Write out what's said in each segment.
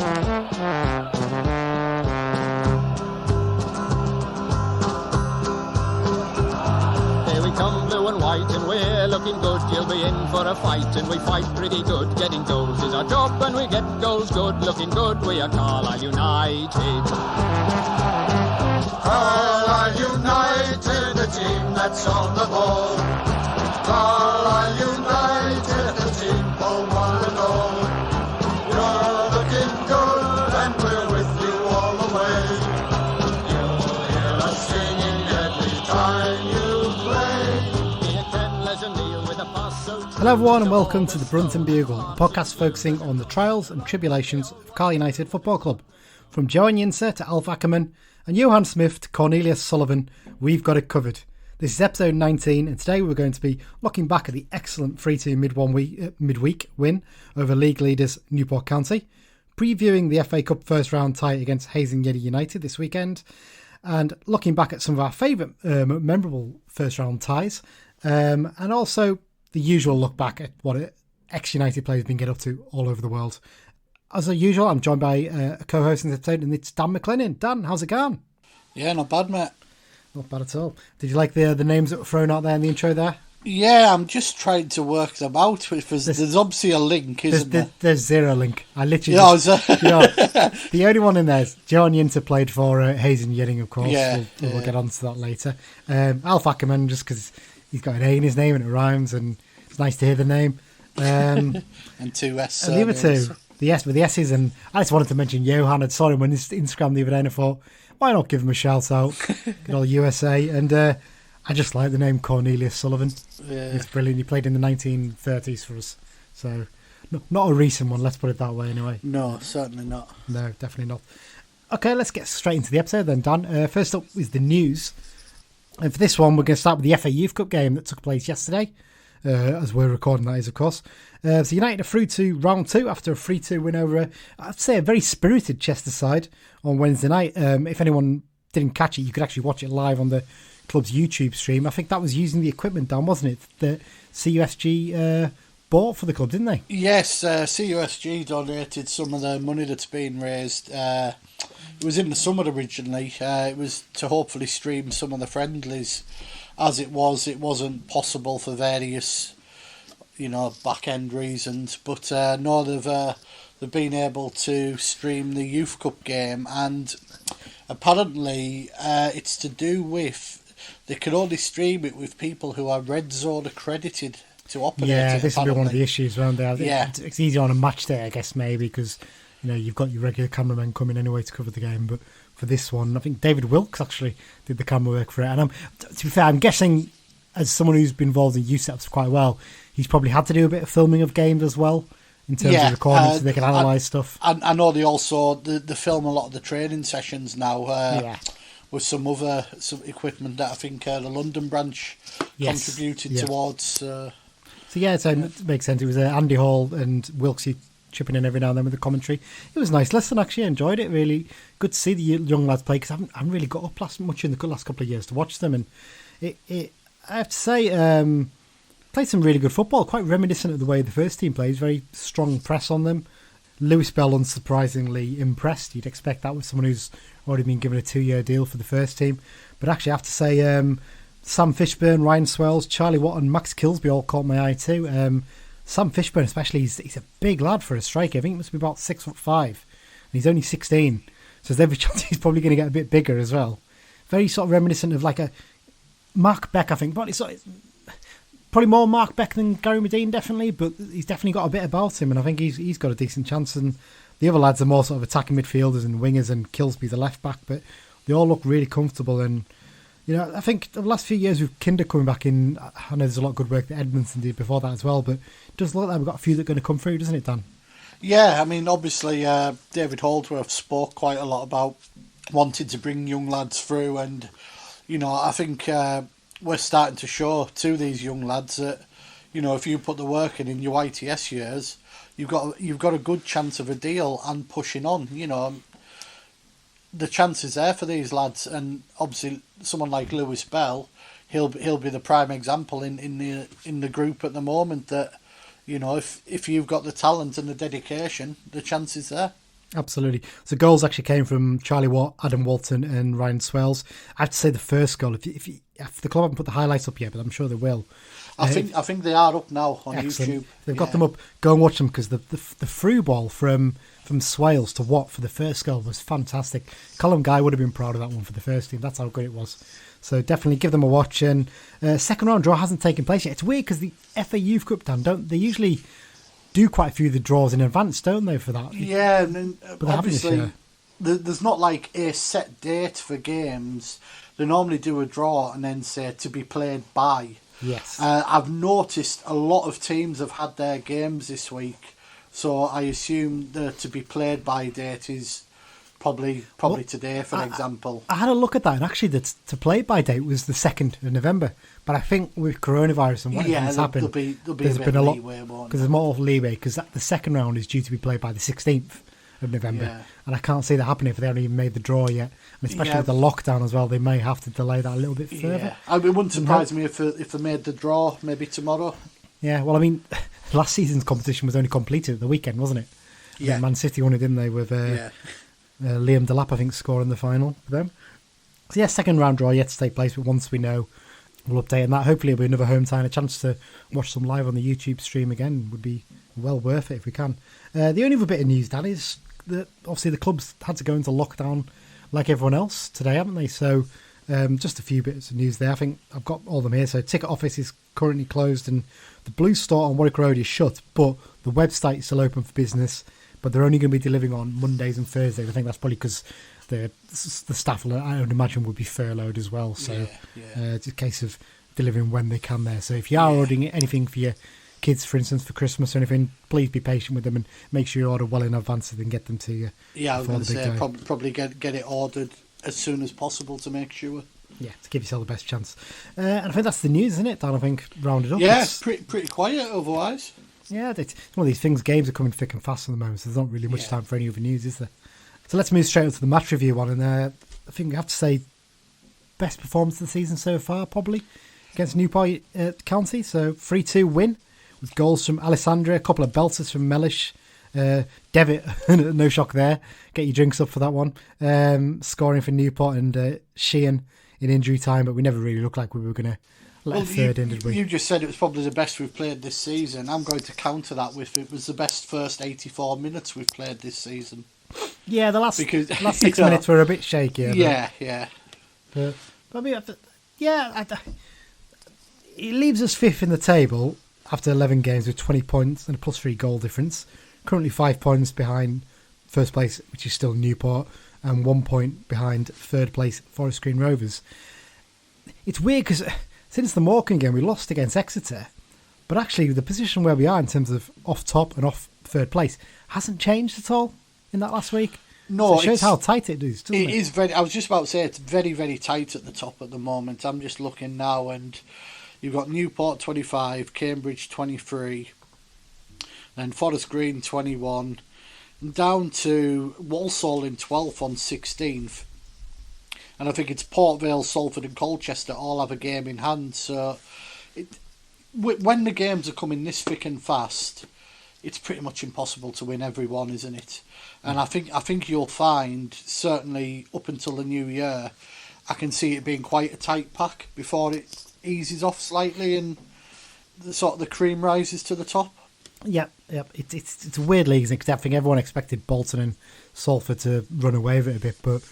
Come blue and white and we're looking good. You'll be in for a fight and we fight pretty good. Getting goals is our job and we get goals good. Looking good, we are Carlisle United. Carlisle United, the team that's on the ball. Carlisle United, the team for one and all. You're looking good and we're with you all the way. You'll hear us singing every time you play. Hello everyone and welcome to the Brunton Bugle, a podcast focusing on the trials and tribulations of Carlisle United Football Club. From Joe and Yinser to Alf Ackerman and Johan Smith to Cornelius Sullivan, we've got it covered. This is episode 19 and today we're going to be looking back at the excellent 3-2 midweek win over league leaders Newport County, previewing the FA Cup first round tie against Hayes and Yeading United this weekend, and looking back at some of our favourite memorable first round ties, and also the usual look back at what ex-United players have been getting up to all over the world. As usual, I'm joined by a co-host in this episode, and it's Dan McLennan. Dan, how's it going? Yeah, not bad, mate. Not bad at all. Did you like the names that were thrown out there in the intro there? Yeah, I'm just trying to work them out. There's obviously a link, isn't there? There's zero link. I literally the only one in there is John Yinter played for Hayes and Yeading, of course. Yeah, we'll get on to that later. Alf Ackerman, just because he's got an A in his name and it rhymes, and it's nice to hear the name. And two S. And the other two, the S with the S's, and I just wanted to mention Johan. I saw him on his Instagram the other day, and I thought, why not give him a shout out? Good old USA, and I just like the name Cornelius Sullivan. Yeah. It's brilliant. He played in the 1930s for us, so not a recent one. Let's put it that way, anyway. No, certainly not. No, definitely not. Okay, let's get straight into the episode then, Dan. First up is the news. And for this one, we're going to start with the FA Youth Cup game that took place yesterday, as we're recording, that is, of course. So United are through to round 2 after a 3-2 win over, I'd say, a very spirited Chester side on Wednesday night. If anyone didn't catch it, you could actually watch it live on the club's YouTube stream. I think that was using the equipment, Dan, wasn't it, that CUSG bought for the club, didn't they? Yes, CUSG donated some of the money that's been raised. It was in the summer originally. It was to hopefully stream some of the friendlies. As it wasn't possible for various, back end reasons. But no, they've been able to stream the Youth Cup game, and apparently it's to do with they can only stream it with people who are Red Zone accredited to operate. Yeah, it, this will be one of the issues around there. Yeah, it's easier on a match day, I guess, maybe because you've got your regular cameramen coming anyway to cover the game, but for this one, I think David Wilkes actually did the camera work for it. And to be fair, I'm guessing, as someone who's been involved in youth setups quite well, he's probably had to do a bit of filming of games as well, in terms of recording, so they can analyse stuff. I know they also they film a lot of the training sessions now with some equipment that I think the London branch contributed towards. So it makes sense. It was Andy Hall and Wilkes chipping in every now and then with the commentary. It was a nice listen, actually. I enjoyed it. Really good to see the young lads play, because I haven't really got up much in the last couple of years to watch them, and I have to say played some really good football, quite reminiscent of the way the first team plays. Very strong press on them. Lewis Bell unsurprisingly impressed. You'd expect that with someone who's already been given a 2-year deal for the first team, but actually I have to say Sam Fishburn, Ryan Swells, Charlie Watt and Max Kilsby all caught my eye too. Sam Fishburn especially, he's a big lad for a striker. I think he must be about 6'5", and he's only 16, so there's every chance he's probably going to get a bit bigger as well. Very sort of reminiscent of like a Mark Beck, I think, but it's probably more Mark Beck than Gary Medine, definitely, but he's definitely got a bit about him, and I think he's got a decent chance. And the other lads are more sort of attacking midfielders and wingers, and Kilsby the left back, but they all look really comfortable. And I think the last few years with Kinder coming back in, I know there's a lot of good work that Edmondson did before that as well, but it does look like we've got a few that are going to come through, doesn't it, Dan? Yeah, I mean, obviously David Holdsworth spoke quite a lot about wanting to bring young lads through, and I think we're starting to show to these young lads that if you put the work in your ITS years, you've got a good chance of a deal and pushing on. The chance is there for these lads, and obviously someone like Lewis Bell, he'll be the prime example in the group at the moment that if you've got the talent and the dedication, the chance is there. Absolutely. So goals actually came from Charlie Watt, Adam Walton and Ryan Swells. I have to say the first goal, if the club haven't put the highlights up yet, but I'm sure they will. I think they are up now on excellent. YouTube. They've got them up. Go and watch them, because the through ball from Swales to Watt for the first goal was fantastic. Colin Guy would have been proud of that one for the first team. That's how good it was. So definitely give them a watch. And second round draw hasn't taken place yet. It's weird because the FA Youth Cup, Dan, they usually do quite a few of the draws in advance, don't they, for that? Yeah, and but obviously there's not like a set date for games. They normally do a draw and then say to be played by. Yes. I've noticed a lot of teams have had their games this week, so I assume the to be played by date is probably today, for example. I had a look at that, and actually the to play by date was the 2nd of November. But I think with coronavirus and what's happened, there's been a lot leeway, because there's more leeway, because the second round is due to be played by the 16th of November, and I can't see that happening if they haven't even made the draw yet. And especially with the lockdown as well, they may have to delay that a little bit further. Yeah. It wouldn't surprise me if they made the draw maybe tomorrow. Yeah, well, I mean, last season's competition was only completed at the weekend, wasn't it? Yeah. Man City won it, didn't they, with Liam Delap, I think, scoring the final for them. So yeah, second round draw yet to take place, but once we know, we'll update on that. Hopefully it'll be another home tie, and a chance to watch some live on the YouTube stream again would be well worth it if we can. The only other bit of news, Dan, is that obviously the clubs had to go into lockdown like everyone else today, haven't they? So just a few bits of news there. I think I've got all of them here. So ticket office is currently closed, and the Blue Store on Warwick Road is shut, but the website is still open for business, but they're only going to be delivering on Mondays and Thursdays. I think that's probably because the staff, I would imagine, would be furloughed as well. So it's a case of delivering when they can there. So if you are ordering anything for your kids, for instance, for Christmas or anything, please be patient with them and make sure you order well in advance so they can get them to you. Yeah, I was going to say, probably get it ordered as soon as possible to make sure. Yeah, to give yourself the best chance. And I think that's the news, isn't it, Dan? I think rounded up. Yeah, it's pretty quiet otherwise. Yeah, it's one of these things. Games are coming thick and fast at the moment, so there's not really much time for any other news, is there? So let's move straight on to the match review one. And I think we have to say best performance of the season so far, probably, against Newport County. So 3-2 win with goals from Alessandra, a couple of belters from Mellish. Devitt, no shock there. Get your drinks up for that one. Scoring for Newport, and Sheehan in injury time, but we never really looked like we were going to let a third in, did we? You just said it was probably the best we've played this season. I'm going to counter that with it was the best first 84 minutes we've played this season. Yeah, the last 6 minutes were a bit shaky. Yeah. But I mean, it leaves us fifth in the table after 11 games with 20 points and a +3 goal difference. Currently 5 points behind first place, which is still Newport, and 1 point behind third place Forest Green Rovers. It's weird because since the Morecambe game we lost against Exeter, but actually the position where we are in terms of off top and off third place hasn't changed at all in that last week. No, so it shows how tight it is, doesn't it? It is very. I was just about to say it's very, very tight at the top at the moment. I'm just looking now, and you've got Newport 25, Cambridge 23, and Forest Green 21, and down to Walsall in 12th on 16th. And I think it's Port Vale, Salford and Colchester all have a game in hand. So when the games are coming this thick and fast, it's pretty much impossible to win every one, isn't it? And I think you'll find, certainly up until the new year, I can see it being quite a tight pack before it eases off slightly and the cream rises to the top. Yep. It's a weird league, isn't it? Because I think everyone expected Bolton and Salford to run away with it a bit, but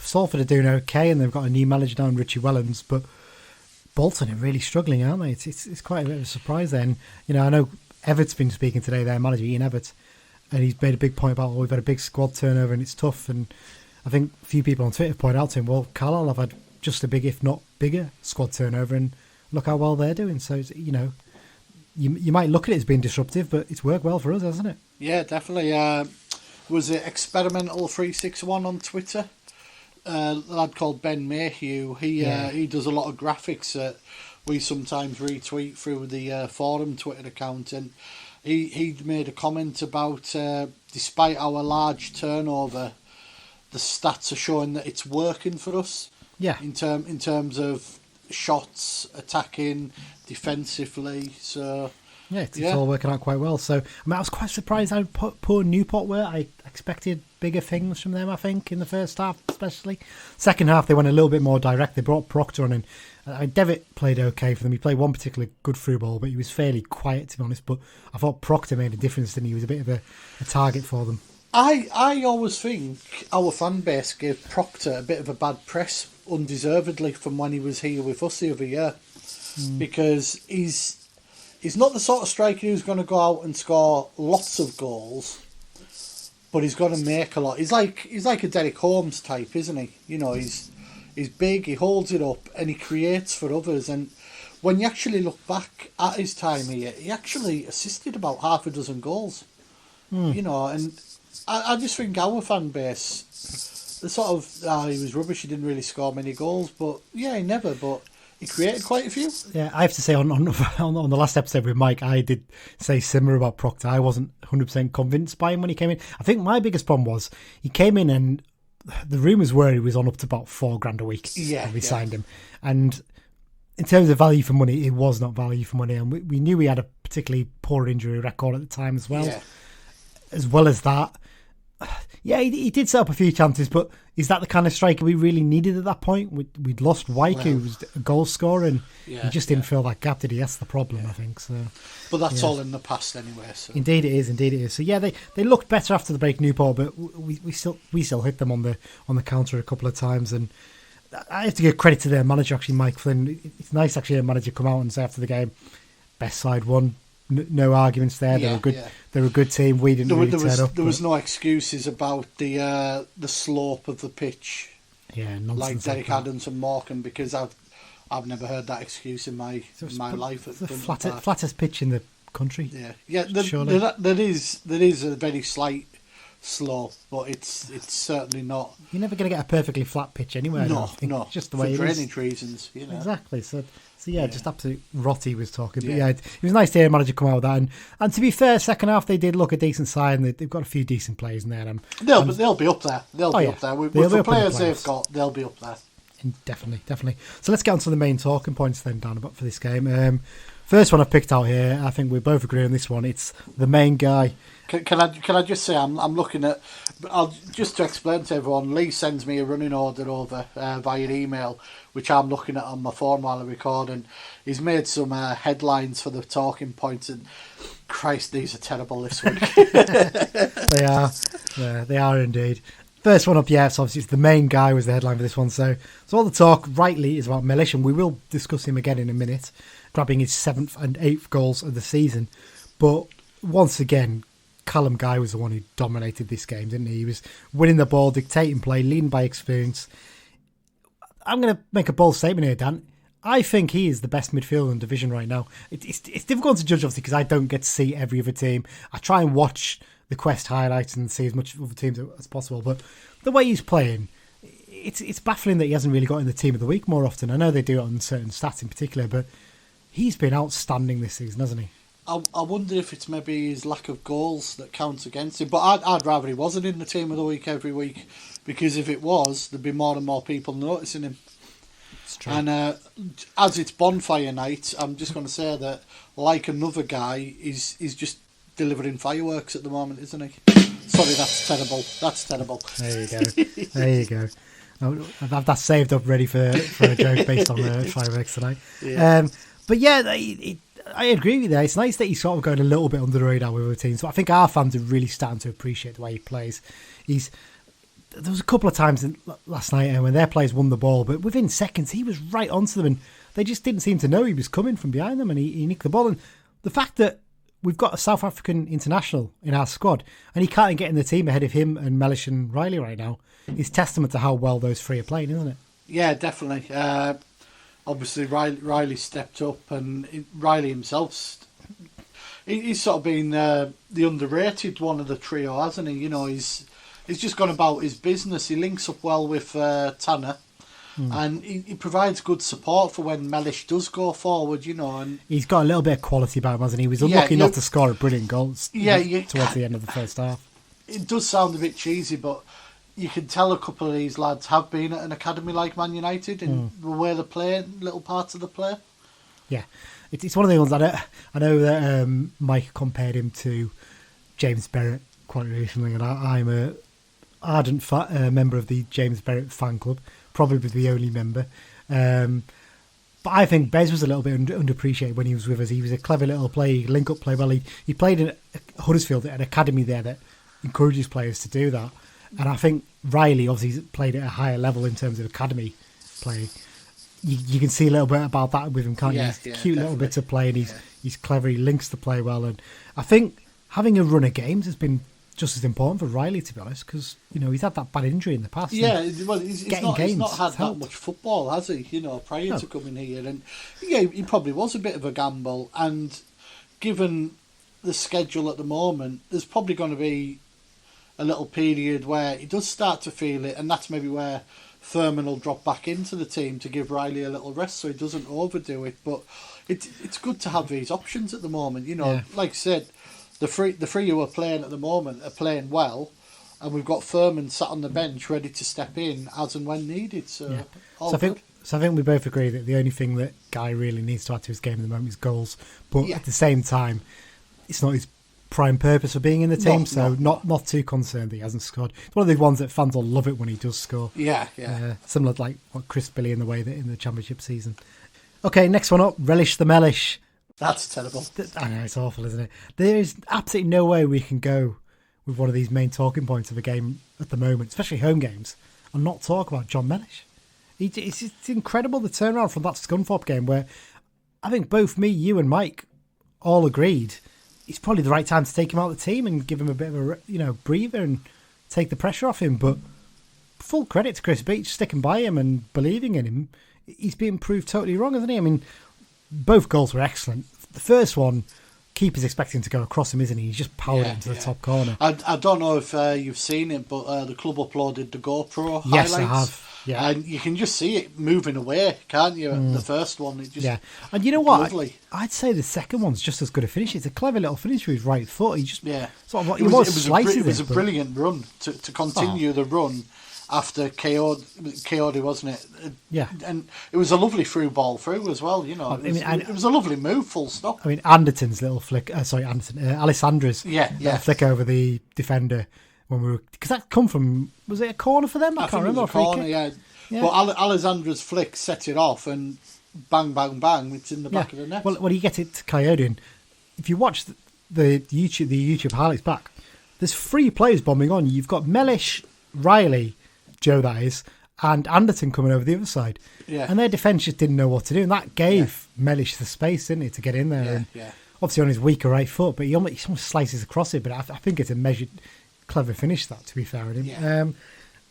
Salford are doing okay, and they've got a new manager now, Richie Wellens, but Bolton are really struggling, aren't they? It's quite a bit of a surprise there. And, I know Evert's been speaking today, their manager, Ian Everett, and he's made a big point about, we've had a big squad turnover and it's tough. And I think a few people on Twitter pointed out to him, well, Carlisle have had just a big, if not bigger, squad turnover, and look how well they're doing. So, you might look at it as being disruptive, but it's worked well for us, hasn't it? Yeah, definitely. Was it Experimental 361 on Twitter? A lad called Ben Mayhew. He does a lot of graphics that we sometimes retweet through the forum Twitter account, and he made a comment about despite our large turnover, the stats are showing that it's working for us. Yeah. In terms of shots, attacking, defensively. So it's all working out quite well. So I was quite surprised how poor Newport were. I expected bigger things from them, I think, in the first half especially. Second half, they went a little bit more direct. They brought Proctor on, and Devitt played okay for them. He played one particularly good through ball, but he was fairly quiet, to be honest. But I thought Proctor made a difference, and he was a bit of a target for them. I always think our fan base gave Proctor a bit of a bad press, undeservedly, from when he was here with us the other year. Because he's not the sort of striker who's going to go out and score lots of goals, but he's going to make a lot. He's like a Derek Holmes type, isn't he? You know, he's big, he holds it up, and he creates for others. And when you actually look back at his time here, he actually assisted about half a dozen goals. You know, and I just think our fan base, the sort of, he was rubbish, he didn't really score many goals, but yeah, he never, but he created quite a few. Yeah, I have to say, on the last episode with Mike, I did say similar about Proctor. I wasn't 100% convinced by him when he came in. I think my biggest problem was he came in and the rumours were he was on up to about $4,000 a week when we signed him. And in terms of value for money, it was not value for money. And we knew he had a particularly poor injury record at the time as well. Yeah. As well as that, yeah, he did set up a few chances, but is that the kind of striker we really needed at that point? We'd lost Wyke, who was a goal scorer, and he just didn't fill that gap, did he? That's the problem, I think. So, but that's all in the past anyway. So. Indeed it is. So yeah, they looked better after the break, Newport, but we still hit them on the counter a couple of times, and I have to give credit to their manager, actually, Mike Flynn. It's nice actually a manager come out and say after the game, best side won. No arguments there. They were good. Yeah. They were a good team. We didn't really turn up. There was no excuses about the slope of the pitch. Yeah, nonsense like Derek Adams and Morecambe, because I've never heard that excuse in my life. It's the flattest pitch in the country. Yeah. There is a very slight slope, but it's certainly not. You're never going to get a perfectly flat pitch anywhere. No. It's just the way it is. For drainage reasons, you know. Exactly. So yeah, just absolute rot he was talking. But yeah, it was nice to hear a manager come out with that. And to be fair, second half they did look a decent side, and they've got a few decent players in there. They'll be up there. They'll be up there. With the players they've got, they'll be up there. Definitely. So let's get on to the main talking points then, Dan, about for this game. First one I've picked out here, I think we both agree on this one. It's the main guy. Can I just say I'm looking at. Just to explain to everyone, Lee sends me a running order over via email, which I'm looking at on my phone while I record, and he's made some headlines for the talking points, and Christ, these are terrible this week. They are. Yeah, they are indeed. First one up, so obviously it's the main guy was the headline for this one. So all the talk rightly is about Mellish, and we will discuss him again in a minute, grabbing his 7th and 8th goals of the season. But once again, Callum Guy was the one who dominated this game, didn't he? He was winning the ball, dictating play, leading by experience. I'm going to make a bold statement here, Dan. I think he is the best midfielder in the division right now. It's difficult to judge, obviously, because I don't get to see every other team. I try and watch the Quest highlights and see as much of other teams as possible. But the way he's playing, it's baffling that he hasn't really got in the team of the week more often. I know they do it on certain stats in particular, but he's been outstanding this season, hasn't he? I wonder if it's maybe his lack of goals that counts against him. But I'd rather he wasn't in the team of the week every week, because if it was, there'd be more and more people noticing him. It's true. And as it's bonfire night, I'm just going to say that, like another guy, he's just delivering fireworks at the moment, isn't he? Sorry, that's terrible. There you go. I've had that saved up ready for a joke based on the fireworks tonight. Yeah. But yeah, I agree with you there. It's nice that he's sort of going a little bit under the radar with other teams. So I think our fans are really starting to appreciate the way he plays. There was a couple of times last night when their players won the ball, but within seconds he was right onto them, and they just didn't seem to know he was coming from behind them, and he nicked the ball. And the fact that we've got a South African international in our squad, and he can't get in the team ahead of him and Mellish and Riley right now, is testament to how well those three are playing, isn't it? Yeah, definitely. Obviously, Riley stepped up, and Riley himself, he's sort of been the underrated one of the trio, hasn't he? You know, he's just gone about his business. He links up well with Tanner, and he provides good support for when Mellish does go forward, you know. And he's got a little bit of quality about him, hasn't he? He was unlucky not to score a brilliant goal towards the end of the first half. It does sound a bit cheesy, but you can tell a couple of these lads have been at an academy like Man United and the way they play, little parts of the play. Yeah, it's one of the ones I know that Mike compared him to James Berrett quite recently, and I'm a ardent member of the James Berrett fan club, probably the only member. But I think Bez was a little bit underappreciated when he was with us. He was a clever little player, link-up play well. He played in Huddersfield at an academy there that encourages players to do that. And I think Riley obviously played at a higher level in terms of academy play. You can see a little bit about that with him, can't you? He's a cute little bit of play, and he's clever. He links the play well. And I think having a run of games has been just as important for Riley, to be honest, because he's had that bad injury in the past. Yeah, well, he's not had that much football, has he? Prior to coming here, and he probably was a bit of a gamble. And given the schedule at the moment, there's probably going to be a little period where he does start to feel it, and that's maybe where Thurman will drop back into the team to give Riley a little rest so he doesn't overdo it. But it's good to have these options at the moment. Like I said. The three who are playing at the moment are playing well, and we've got Thurman sat on the bench ready to step in as and when needed. So I think we both agree that the only thing that Guy really needs to add to his game at the moment is goals. But at the same time, it's not his prime purpose for being in the team. Not too concerned that he hasn't scored. It's one of the ones that fans will love it when he does score. Similar to like what Chris Billy in the way that in the Championship season. Okay, next one up, Relish the Mellish. That's terrible. I know, it's awful, isn't it? There is absolutely no way we can go with one of these main talking points of a game at the moment, especially home games, and not talk about John Mellish. It's incredible, the turnaround from that Scunthorpe game, where I think both me, you and Mike all agreed it's probably the right time to take him out of the team and give him a bit of a breather and take the pressure off him. But full credit to Chris Beach, sticking by him and believing in him. He's been proved totally wrong, hasn't he? I mean, both goals were excellent. The first one, keeper's expecting to go across him, isn't he? He's just powered into the top corner. I don't know if you've seen it, but the club uploaded the GoPro highlights. Yes, I have. Yeah. And you can just see it moving away, can't you? The first one, it just and you know what? Lovely. I'd say the second one's just as good a finish. It's a clever little finish with his right foot. He just it was a brilliant run to continue the run. After Coyote, wasn't it? Yeah. And it was a lovely through ball through as well, It was a lovely move, full stop. I mean, Anderton's little flick, Alessandra's little flick over the defender when we were... Because that come from... Was it a corner for them? I can't remember. It was a corner, yeah. But Alessandra's flick set it off and bang, bang, bang, it's in the back of the net. Well, you get it to Coyote, and if you watch the YouTube highlights back, there's 3 players bombing on. You've got Mellish, Riley... Joe, that is, and Anderton coming over the other side. Yeah. And their defence just didn't know what to do. And that gave Mellish the space, didn't it, to get in there. Obviously on his weaker right foot, but he almost slices across it. But I think it's a measured, clever finish, that, to be fair with him. Yeah.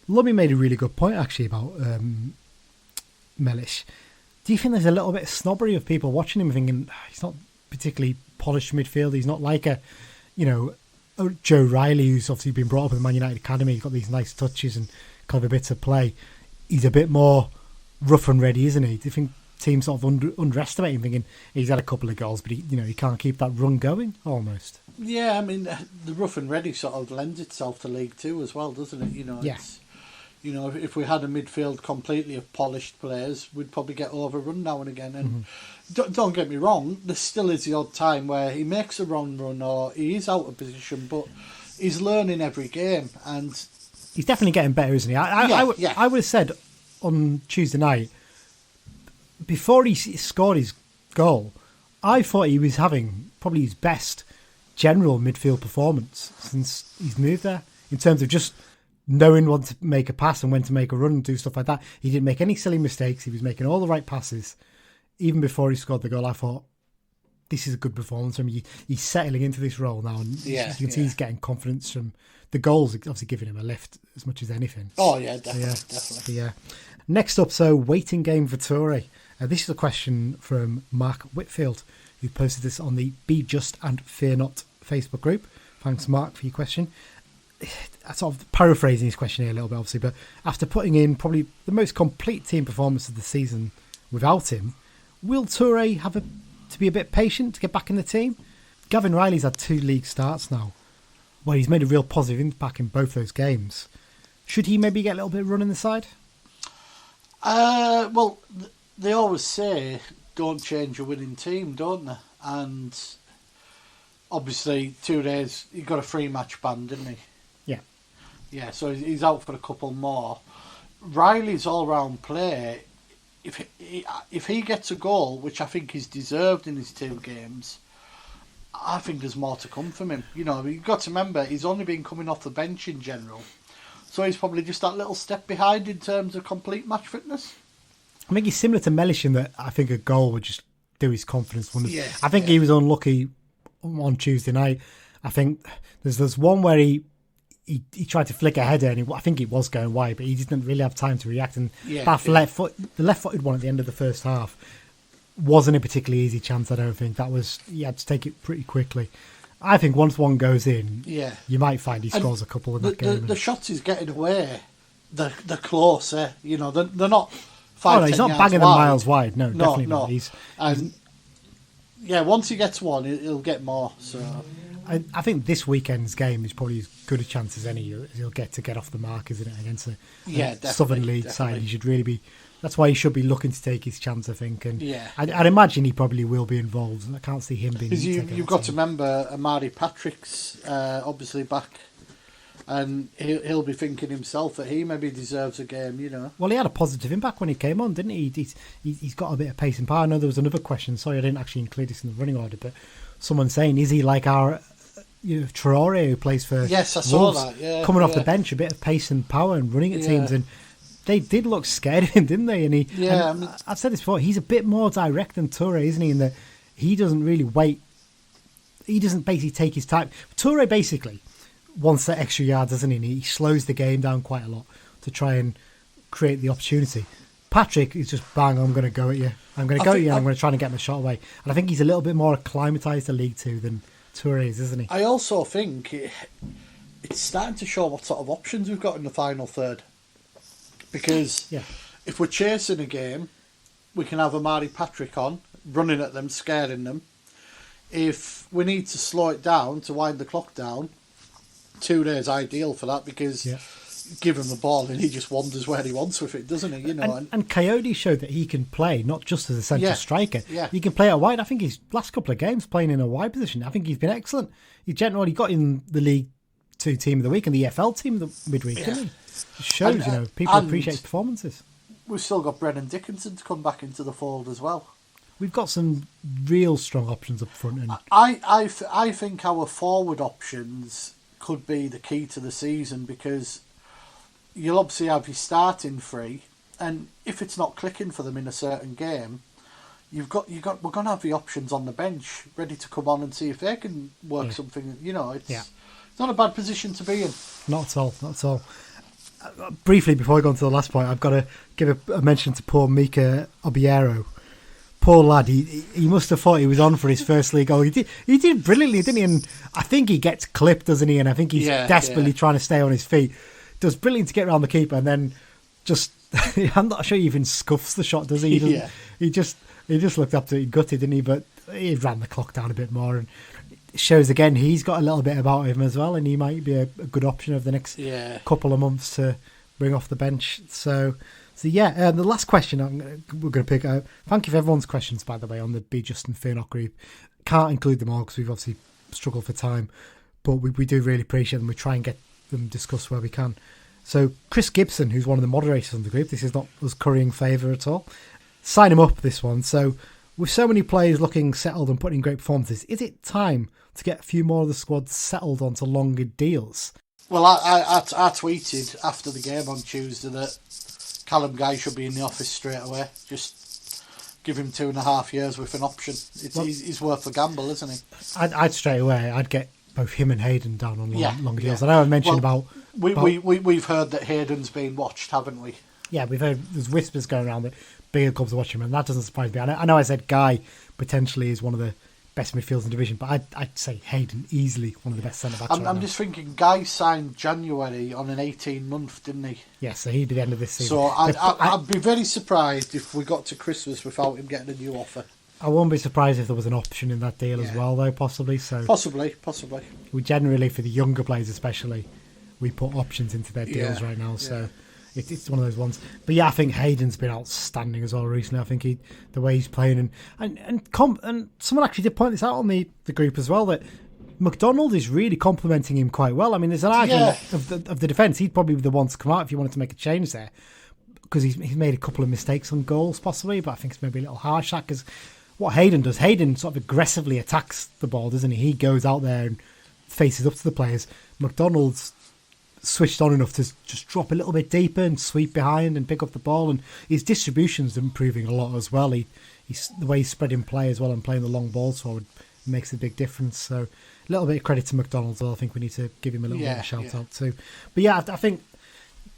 Lummy made a really good point, actually, about Mellish. Do you think there's a little bit of snobbery of people watching him thinking, he's not particularly polished midfield, he's not like a Joe Riley, who's obviously been brought up in the Man United Academy, he's got these nice touches and clever bits of play. He's a bit more rough and ready, isn't he? Do you think teams sort of underestimate him, thinking he's had a couple of goals, but he can't keep that run going almost? Yeah, I mean, the rough and ready sort of lends itself to League Two as well, doesn't it? Yes. If we had a midfield completely of polished players, we'd probably get overrun now and again. And don't get me wrong, there still is the odd time where he makes a wrong run or he is out of position, but he's learning every game and he's definitely getting better, isn't he? I would have said on Tuesday night, before he scored his goal, I thought he was having probably his best general midfield performance since he's moved there, in terms of just knowing when to make a pass and when to make a run and do stuff like that. He didn't make any silly mistakes. He was making all the right passes. Even before he scored the goal, I thought, this is a good performance from him. He's settling into this role now, and you can see he's getting confidence from the goals, obviously giving him a lift as much as anything. Oh, yeah, definitely. Yeah. Next up, so waiting game for Toure. This is a question from Mark Whitfield, who posted this on the Be Just and Fear Not Facebook group. Thanks, Mark, for your question. I'm sort of paraphrasing his question here a little bit, obviously, but after putting in probably the most complete team performance of the season without him, will Toure have to be a bit patient to get back in the team? Gavin Riley's had 2 league starts now. Well, he's made a real positive impact in both those games. Should he maybe get a little bit of run in the side? Well, they always say don't change a winning team, don't they? And obviously 2 days, he got a free match ban, didn't he? Yeah. Yeah, so he's out for a couple more. Riley's all-round play, if he gets a goal, which I think he's deserved in his 2 games, I think there's more to come from him. You know, you've got to remember, he's only been coming off the bench in general. So he's probably just that little step behind in terms of complete match fitness. I think he's similar to Mellish in that I think a goal would just do his confidence wonders. Yeah, I think he was unlucky on Tuesday night. I think there's one where he tried to flick a header and I think it was going wide, but he didn't really have time to react. And the left-footed one at the end of the first half wasn't a particularly easy chance, I don't think. He had to take it pretty quickly. I think once one goes in, you might find he scores a couple in that game. The shots he's getting away, they're closer. You know, they're not 5-10 he's not yards banging them wide. miles wide. No, definitely not. Once he gets one, he'll get more. So I think this weekend's game is probably as good a chance as any he'll get off the mark, isn't it, against a Southern League side. He should really be. That's why he should be looking to take his chance, I think. And I'd imagine he probably will be involved. I can't see him being. Because you've got to remember, Amari Patrick's obviously back, and he'll be thinking himself that he maybe deserves a game. You know. Well, he had a positive impact when he came on, didn't he? He's got a bit of pace and power. I know there was another question. Sorry, I didn't actually include this in the running order, but someone saying, is he like our Traore who plays for Yes, I saw Wolves, that. Yeah, coming off the bench, a bit of pace and power and running at teams, and they did look scared of him, didn't they? And I've said this before, he's a bit more direct than Toure, isn't he? In that he doesn't really wait. He doesn't basically take his time. Toure basically wants that extra yard, doesn't he? And he slows the game down quite a lot to try and create the opportunity. Patrick is just bang, I'm going to go at you. I'm going to go at you and I'm going to try and get my shot away. And I think he's a little bit more acclimatised to League Two than Toure is, isn't he? I also think it's starting to show what sort of options we've got in the final third. Because if we're chasing a game, we can have Amari Patrick on, running at them, scaring them. If we need to slow it down, to wind the clock down, Toure is ideal for that because give him the ball and he just wanders where he wants with it, doesn't he? You know, and Coyote showed that he can play not just as a central striker. Yeah. He can play out wide. I think his last couple of games playing in a wide position, I think he's been excellent. He generally got in the League Two Team of the Week and the EFL Team of the midweek, didn't he? It shows, people appreciate his performances. We've still got Brennan Dickinson to come back into the fold as well. We've got some real strong options up front. And I think our forward options could be the key to the season because you'll obviously have your starting three, and if it's not clicking for them in a certain game, we're going to have the options on the bench ready to come on and see if they can work something. You know, it's not a bad position to be in. Not at all. Not at all. Briefly, before I go on to the last point, I've got to give a mention to poor Mika Obiero. Poor lad, he must have thought he was on for his first league goal. He did brilliantly, didn't he? And I think he gets clipped, doesn't he? And I think he's desperately trying to stay on his feet. Does brilliant to get around the keeper, and then just I'm not sure he even scuffs the shot, does he? He just looked absolutely gutted, didn't he? But he ran the clock down a bit more, and it shows again he's got a little bit about him as well, and he might be a good option over the next couple of months to bring off the bench. So the last question we're going to pick out. Thank you for everyone's questions, by the way, on the Be Just and Fear Not group. Can't include them all because we've obviously struggled for time, but we do really appreciate them. We try and get them discussed where we can. So Chris Gibson, who's one of the moderators on the group, this is not us currying favour at all. Sign him up, this one. So with so many players looking settled and putting in great performances, is it time to get a few more of the squad settled onto longer deals? Well, I tweeted after the game on Tuesday that Callum Guy should be in the office straight away. Just give him 2.5 years with an option. He's worth a gamble, isn't he? I'd straight away. I'd get both him and Hayden down on longer deals. I know I mentioned about we've heard that Hayden's been watched, haven't we? Yeah, we've heard there's whispers going around that bigger clubs are watching him, and that doesn't surprise me. I know I said Guy potentially is one of the best midfielders in the division, but I'd say Hayden easily one of the best centre backs. I'm just thinking, Guy signed January on an 18-month, didn't he? Yeah, so he'd be the end of this season. So I'd be very surprised if we got to Christmas without him getting a new offer. I won't be surprised if there was an option in that deal as well, though, possibly. So possibly. We generally, for the younger players especially, we put options into their deals right now. So it's one of those ones. But yeah, I think Hayden's been outstanding as well recently. I think the way he's playing and someone actually did point this out on the group as well, that McDonald is really complimenting him quite well. I mean, there's an argument of the defence. He'd probably be the one to come out if you wanted to make a change there, because he's made a couple of mistakes on goals possibly, but I think it's maybe a little harsh that, because what Hayden does, Hayden sort of aggressively attacks the ball, doesn't he? He goes out there and faces up to the players. McDonald's switched on enough to just drop a little bit deeper and sweep behind and pick up the ball, and his distribution's improving a lot as well. He's the way he's spreading play as well and playing the long balls forward makes a big difference. So a little bit of credit to McDonald. I think we need to give him a little bit of a shout out too. But yeah, I think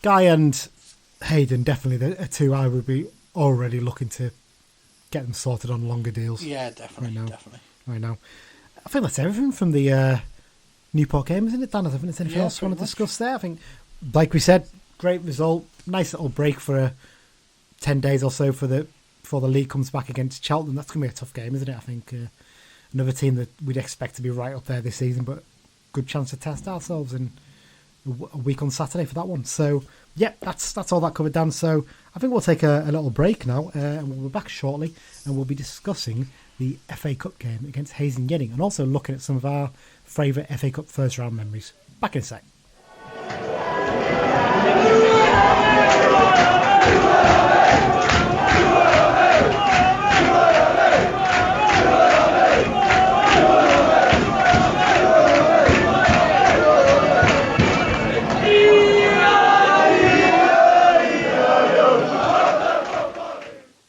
Guy and Hayden definitely the two I would be already looking to get them sorted on longer deals. Yeah, definitely. Right now. I think that's everything from the Newport game, isn't it, Dan? I don't think there's anything else you want to discuss there. I think, like we said, great result. Nice little break for 10 days or so before the league comes back against Cheltenham. That's going to be a tough game, isn't it? I think another team that we'd expect to be right up there this season, but good chance to test ourselves in a week on Saturday for that one. So, yeah, that's all that covered, Dan. So I think we'll take a little break now, and we'll be back shortly, and we'll be discussing the FA Cup game against Hayes and Yeading, and also looking at some of our favourite FA Cup first round memories. Back in a sec.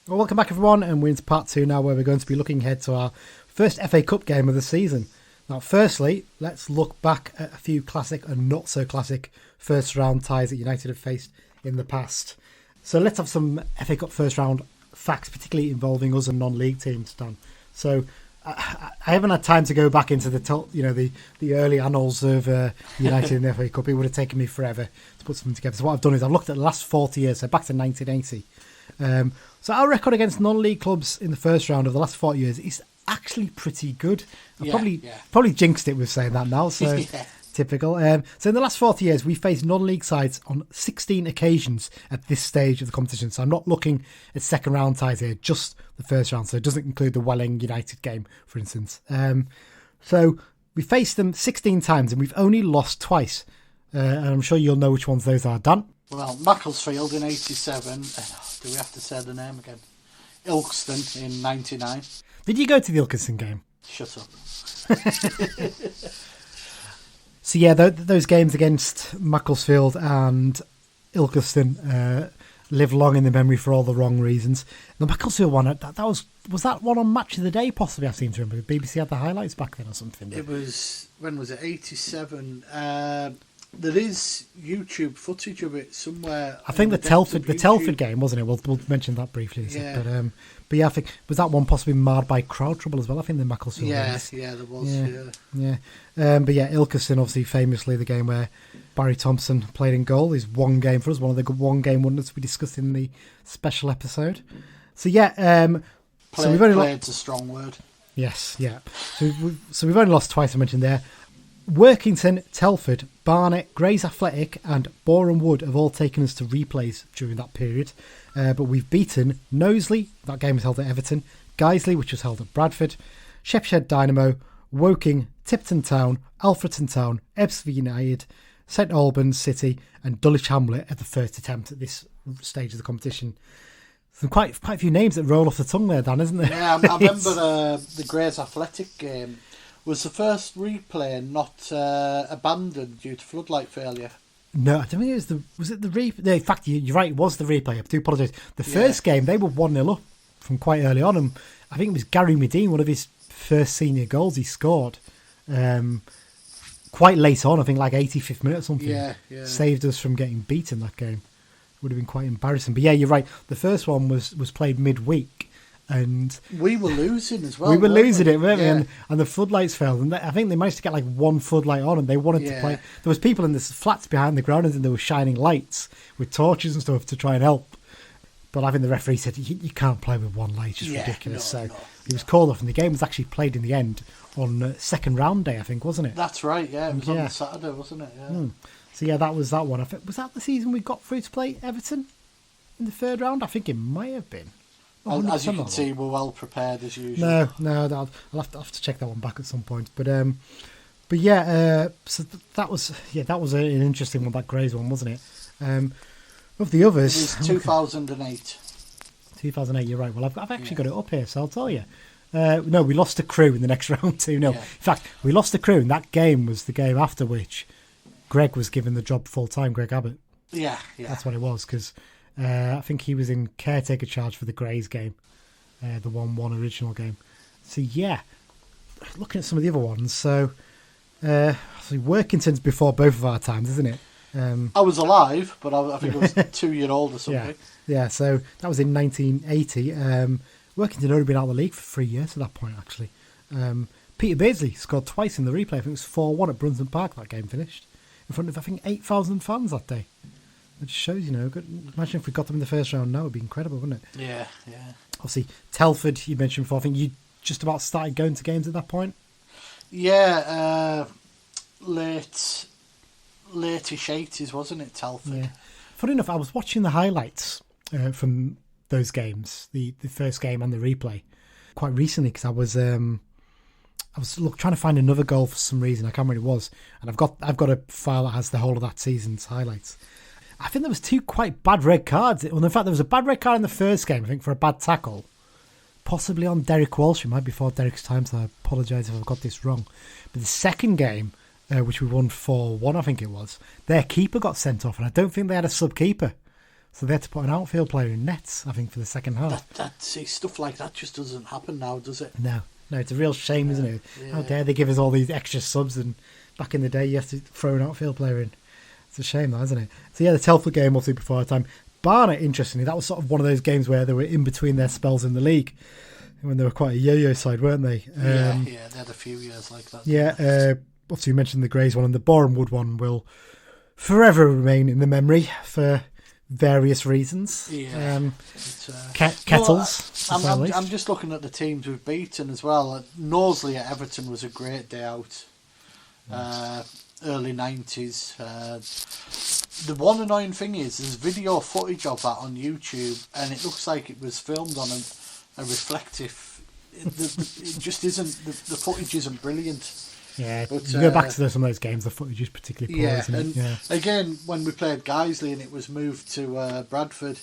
Well, welcome back everyone, and we're into part 2 now, where we're going to be looking ahead to our first FA Cup game of the season. Now, firstly, let's look back at a few classic and not so classic first round ties that United have faced in the past. So let's have some FA Cup first round facts, particularly involving us and non-league teams, Dan. So I haven't had time to go back into the early annals of United in the FA Cup. It would have taken me forever to put something together. So what I've done is I've looked at the last 40 years, so back to 1980. So our record against non-league clubs in the first round of the last 40 years is actually pretty good. I probably jinxed it with saying that now, so typical. So in the last 40 years, we faced non-league sides on 16 occasions at this stage of the competition. So I'm not looking at second round ties here, just the first round. So it doesn't include the Welling United game, for instance. So we faced them 16 times and we've only lost twice. And I'm sure you'll know which ones those are, Dan. Well, Macclesfield in 87. Do we have to say the name again? Ilkeston in 99. Did you go to the Ilkeston game? Shut up. So yeah, those games against Macclesfield and Ilkeston live long in the memory for all the wrong reasons. The Macclesfield one, was that one on Match of the Day possibly, I seem to remember. The BBC had the highlights back then or something. It was, when was it, 87? There is YouTube footage of it somewhere. I think the Telford game, wasn't it? We'll mention that briefly in a sec. But yeah, I think, was that one possibly marred by crowd trouble as well? I think the Macclesfield games. Yeah, there was. Yeah. But yeah, Ilkeston, obviously famously the game where Barry Thompson played in goal, is one game for us, one of the good one game wonders we discussed in the special episode. So yeah, so we've only played's a strong word. Yes, yeah. So we've only lost twice, I mentioned there. Workington, Telford, Barnet, Grays Athletic and Boreham Wood have all taken us to replays during that period. But we've beaten Knowsley, that game was held at Everton, Guiseley, which was held at Bradford, Shepshed Dynamo, Woking, Tipton Town, Alfreton Town, Ebbsfleet United, St Albans City and Dulwich Hamlet at the first attempt at this stage of the competition. Some quite a few names that roll off the tongue there, Dan, isn't there? Yeah, I remember the Grays Athletic game was the first replay not abandoned due to floodlight failure. No, I don't think it was it the replay? No, in fact, you're right, it was the replay. I do apologise. The first game, they were 1-0 up from quite early on, and I think it was Gary Medine, one of his first senior goals he scored quite late on, I think like 85th minute or something. Yeah. Saved us from getting beaten that game. Would have been quite embarrassing. But yeah, you're right. The first one was played midweek. And we were losing as well. We were losing it, weren't we? And the floodlights failed. And I think they managed to get like one floodlight on, and they wanted to play. There was people in the flats behind the ground, and there were shining lights with torches and stuff to try and help. But I think the referee said you can't play with one light; it's just ridiculous. He was called off, and the game was actually played in the end on second round day, I think, wasn't it? That's right. Yeah, it was on the Saturday, wasn't it? Yeah. So yeah, that was that one. I think, was that the season we got through to play Everton in the third round? I think it might have been. As you can see, we're well prepared as usual. No, I'll have to check that one back at some point. But But yeah, so that was an interesting one, that Grays one, wasn't it? Of the others, It was 2008. 2008. You're right. Well, I've actually got it up here, so I'll tell you. No, we lost to Crewe in the next round 2-0. Yeah. In fact, we lost to Crewe, and that game was the game after which Greg was given the job full time. Greg Abbott. Yeah. That's what it was, because I think he was in caretaker charge for the Grays game, the 1-1 original game. So yeah, looking at some of the other ones. So Workington's before both of our times, isn't it? I was alive, but I think I was 2 years old or something. Yeah. So that was in 1980. Workington had only been out of the league for 3 years at that point, actually. Peter Beardsley scored twice in the replay. I think it was 4-1 at Brunton Park. That game finished in front of, I think, 8,000 fans that day. It just shows, imagine if we got them in the first round now, it would be incredible, wouldn't it? Yeah. Obviously, Telford, you mentioned before, I think you just about started going to games at that point? Yeah, late-ish 80s, wasn't it, Telford? Yeah. Funny enough, I was watching the highlights from those games, the first game and the replay, quite recently, because I was trying to find another goal for some reason. I can't remember what it was, and I've got a file that has the whole of that season's highlights. I think there was 2 quite bad red cards. Well, in fact, there was a bad red card in the first game, I think, for a bad tackle, possibly on Derek Walsh. It might be before Derek's time, so I apologise if I've got this wrong. But the second game, which we won 4-1, I think it was, their keeper got sent off, and I don't think they had a sub-keeper. So they had to put an outfield player in nets, I think, for the second half. See, stuff like that just doesn't happen now, does it? No, it's a real shame, isn't it? Yeah. How dare they give us all these extra subs, and back in the day you have to throw an outfield player in. It's a shame, that, isn't it? So yeah, the Telford game, obviously, before our time. Barnet, interestingly, that was sort of one of those games where they were in between their spells in the league, when they were quite a yo-yo side, weren't they? Yeah, they had a few years like that. Yeah, obviously you mentioned the Grays one, and the Borehamwood one will forever remain in the memory for various reasons. Yeah. Kettles. I'm just looking at the teams we've beaten as well. Knowsley at Everton was a great day out. Early 90s. The one annoying thing is there's video footage of that on YouTube, and it looks like it was filmed on a reflective. It just isn't. The footage isn't brilliant. Yeah, but, you go back to some of those games, the footage is particularly poor, isn't it? Yeah, again, when we played Guiseley and it was moved to Bradford,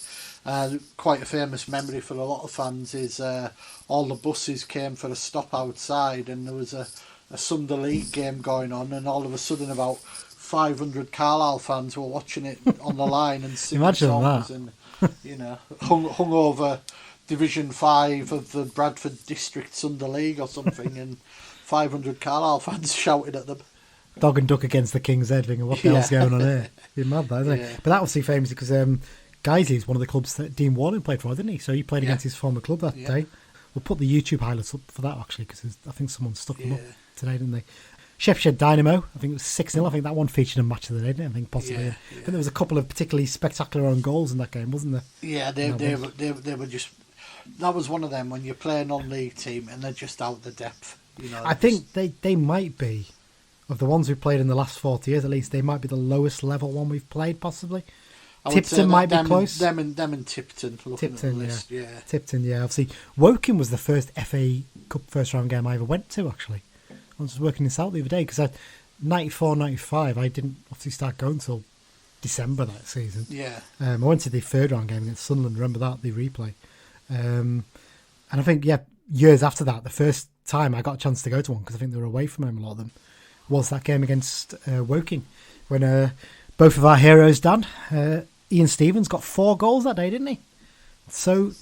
quite a famous memory for a lot of fans is all the buses came for a stop outside, and there was a Sunday League game going on, and all of a sudden about 500 Carlisle fans were watching it on the line and singing songs, and hung over Division 5 of the Bradford District Sunday League or something, and 500 Carlisle fans shouted at them. Dog and duck against the King's Head, thinking, what the hell's going on here? You're mad, that, isn't it? But that was so famous because Guiseley is one of the clubs that Dean Warren played for, didn't he? So he played against his former club that day. We'll put the YouTube highlights up for that, actually, because I think someone stuck them up today, didn't they? Sheffield Dynamo, I think it was 6-0. I think that one featured a match of the day, didn't it? I think possibly. I think there was a couple of particularly spectacular own goals in that game, wasn't there? Yeah, they were just... That was one of them when you play a non-league team and they're just out the depth. I think they might be, of the ones we've played in the last 40 years at least, they might be the lowest level one we've played, possibly. Tipton might be close. Them and Tipton. Tipton, at the list. Tipton, yeah. Obviously, Woking was the first FA Cup first round game I ever went to, actually. I was working this out the other day, because 94-95, I didn't obviously start going until December that season. Yeah. I went to the third round game against Sunderland, remember that, the replay. And I think, years after that, the first time I got a chance to go to one, because I think they were away from home, a lot of them, was that game against Woking, when both of our heroes, Dan, Ian Stevens, got 4 goals that day, didn't he? So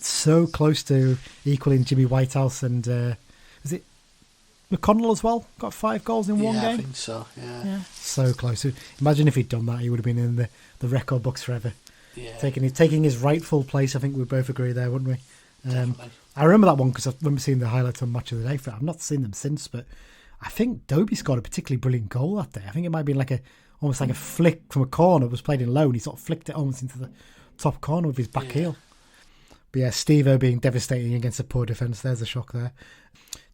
close to equaling Jimmy Whitehouse, and was it McConnell as well? Got 5 goals in one game? I think so, yeah. So close. Imagine if he'd done that, he would have been in the record books forever. Yeah. Taking his rightful place, I think we'd both agree there, wouldn't we? Definitely. I remember that one because I remember seeing the highlights on Match of the Day for it. I've not seen them since, but I think Dobie scored a particularly brilliant goal that day. I think it might have been almost like a flick from a corner. It was played in low, and he sort of flicked it almost into the top corner with his back heel. But Steve-O being devastating against a poor defence. There's a shock there.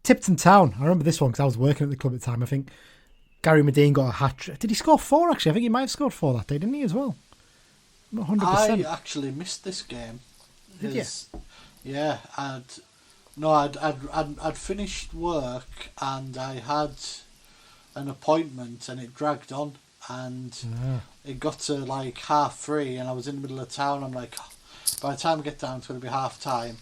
Tipton Town. I remember this one because I was working at the club at the time. I think Gary Medine got a hat-trick. Did he score 4, actually? I think he might have scored 4 that day, didn't he, as well? 100%. I actually missed this game. Did you? Yeah, I'd finished work and I an appointment, and it dragged on, and it got to like 3:30, and I was in the middle of town. I'm like, oh, by the time I get down, it's going to be half time,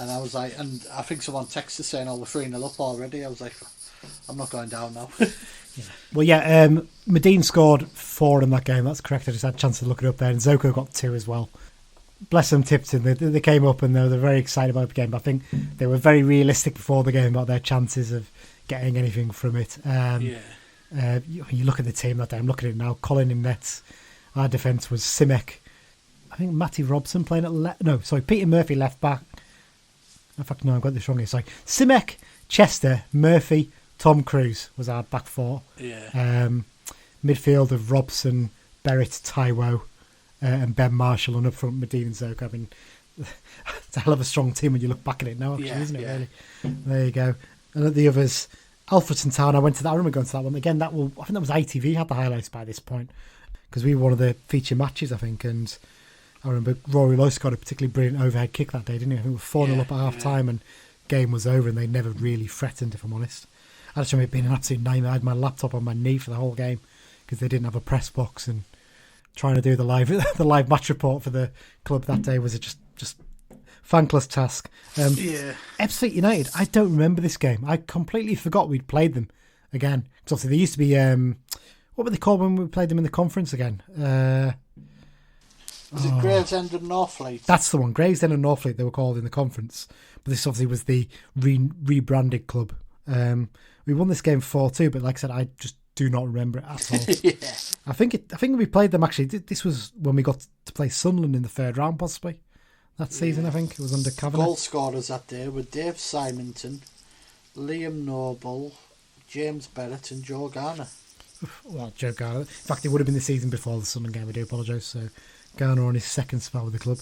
and I was like, and I think someone texted saying, "Oh, we're 3-0 up already." I was like, I'm not going down now. Well, yeah, Medine scored 4 in that game. That's correct. I just had a chance to look it up there, and Zoko got 2 as well. Bless them, Tipton. They came up and they were very excited about the game. But I think they were very realistic before the game about their chances of getting anything from it. You look at the team that day. I'm looking at it now. Colin in nets. Our defence was Simek. I think Matty Robson playing at left. No, sorry, Peter Murphy left back. In fact, no, I got this wrong here. Sorry, Simek, Chester, Murphy, Tom Cruise was our back four. Yeah. Midfield of Robson, Berrett, Taiwo, and Ben Marshall, and up front Medine and Zoke. I mean, it's a hell of a strong team when you look back at it now, actually, isn't it? Yeah. Really. There you go. And at the others, Alfredton Town. I went to that. I remember going to that one again. I think that was ITV had the highlights by this point because we were one of the feature matches, I think. And I remember Rory Loyce got a particularly brilliant overhead kick that day, didn't he? I think we were 4-0 up at half time, and game was over, and they never really threatened, if I'm honest. I just remember it being an absolute nightmare. I had my laptop on my knee for the whole game because they didn't have a press box, and trying to do the live match report for the club that day was just thankless task. Ipswich United, I don't remember this game. I completely forgot we'd played them again. Because obviously they used to be, what were they called when we played them in the conference again? Was it Gravesend and Northfleet? That's the one, Gravesend and Northfleet they were called in the conference. But this obviously was the rebranded club. We won this game 4-2, but like I said, I just do not remember it at all. Yeah. I think we played them actually. This was when we got to play Sunderland in the third round, possibly that season. I think it was under Kavanagh. Goal scorers that day were Dave Simonton, Liam Noble, James Berrett, and Joe Garner. Well, Joe Garner. In fact, it would have been the season before the Sunderland game. I do apologise. So Garner on his second spell with the club.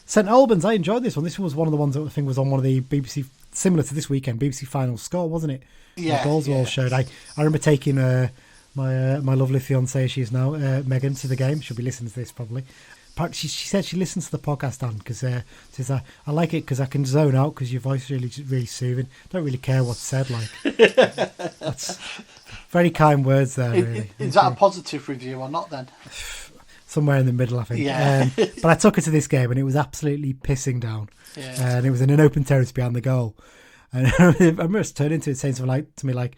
St Albans. I enjoyed this one. This was one of the ones that I think was on one of the BBC, similar to this weekend, BBC Final Score, wasn't it? Yeah. The goals were all showed. I remember taking my lovely fiancée, she is now, Megan, to the game. She'll be listening to this probably. She said she listens to the podcast, Dan, because says I like it because I can zone out because your voice is really soothing. Don't really care what's said. Like that's very kind words there. Really. Is that a positive review or not? Then somewhere in the middle, I think. Yeah. But I took her to this game and it was absolutely pissing down. Yeah. And it was in an open terrace behind the goal. And I remember us turning into it saying something to me like,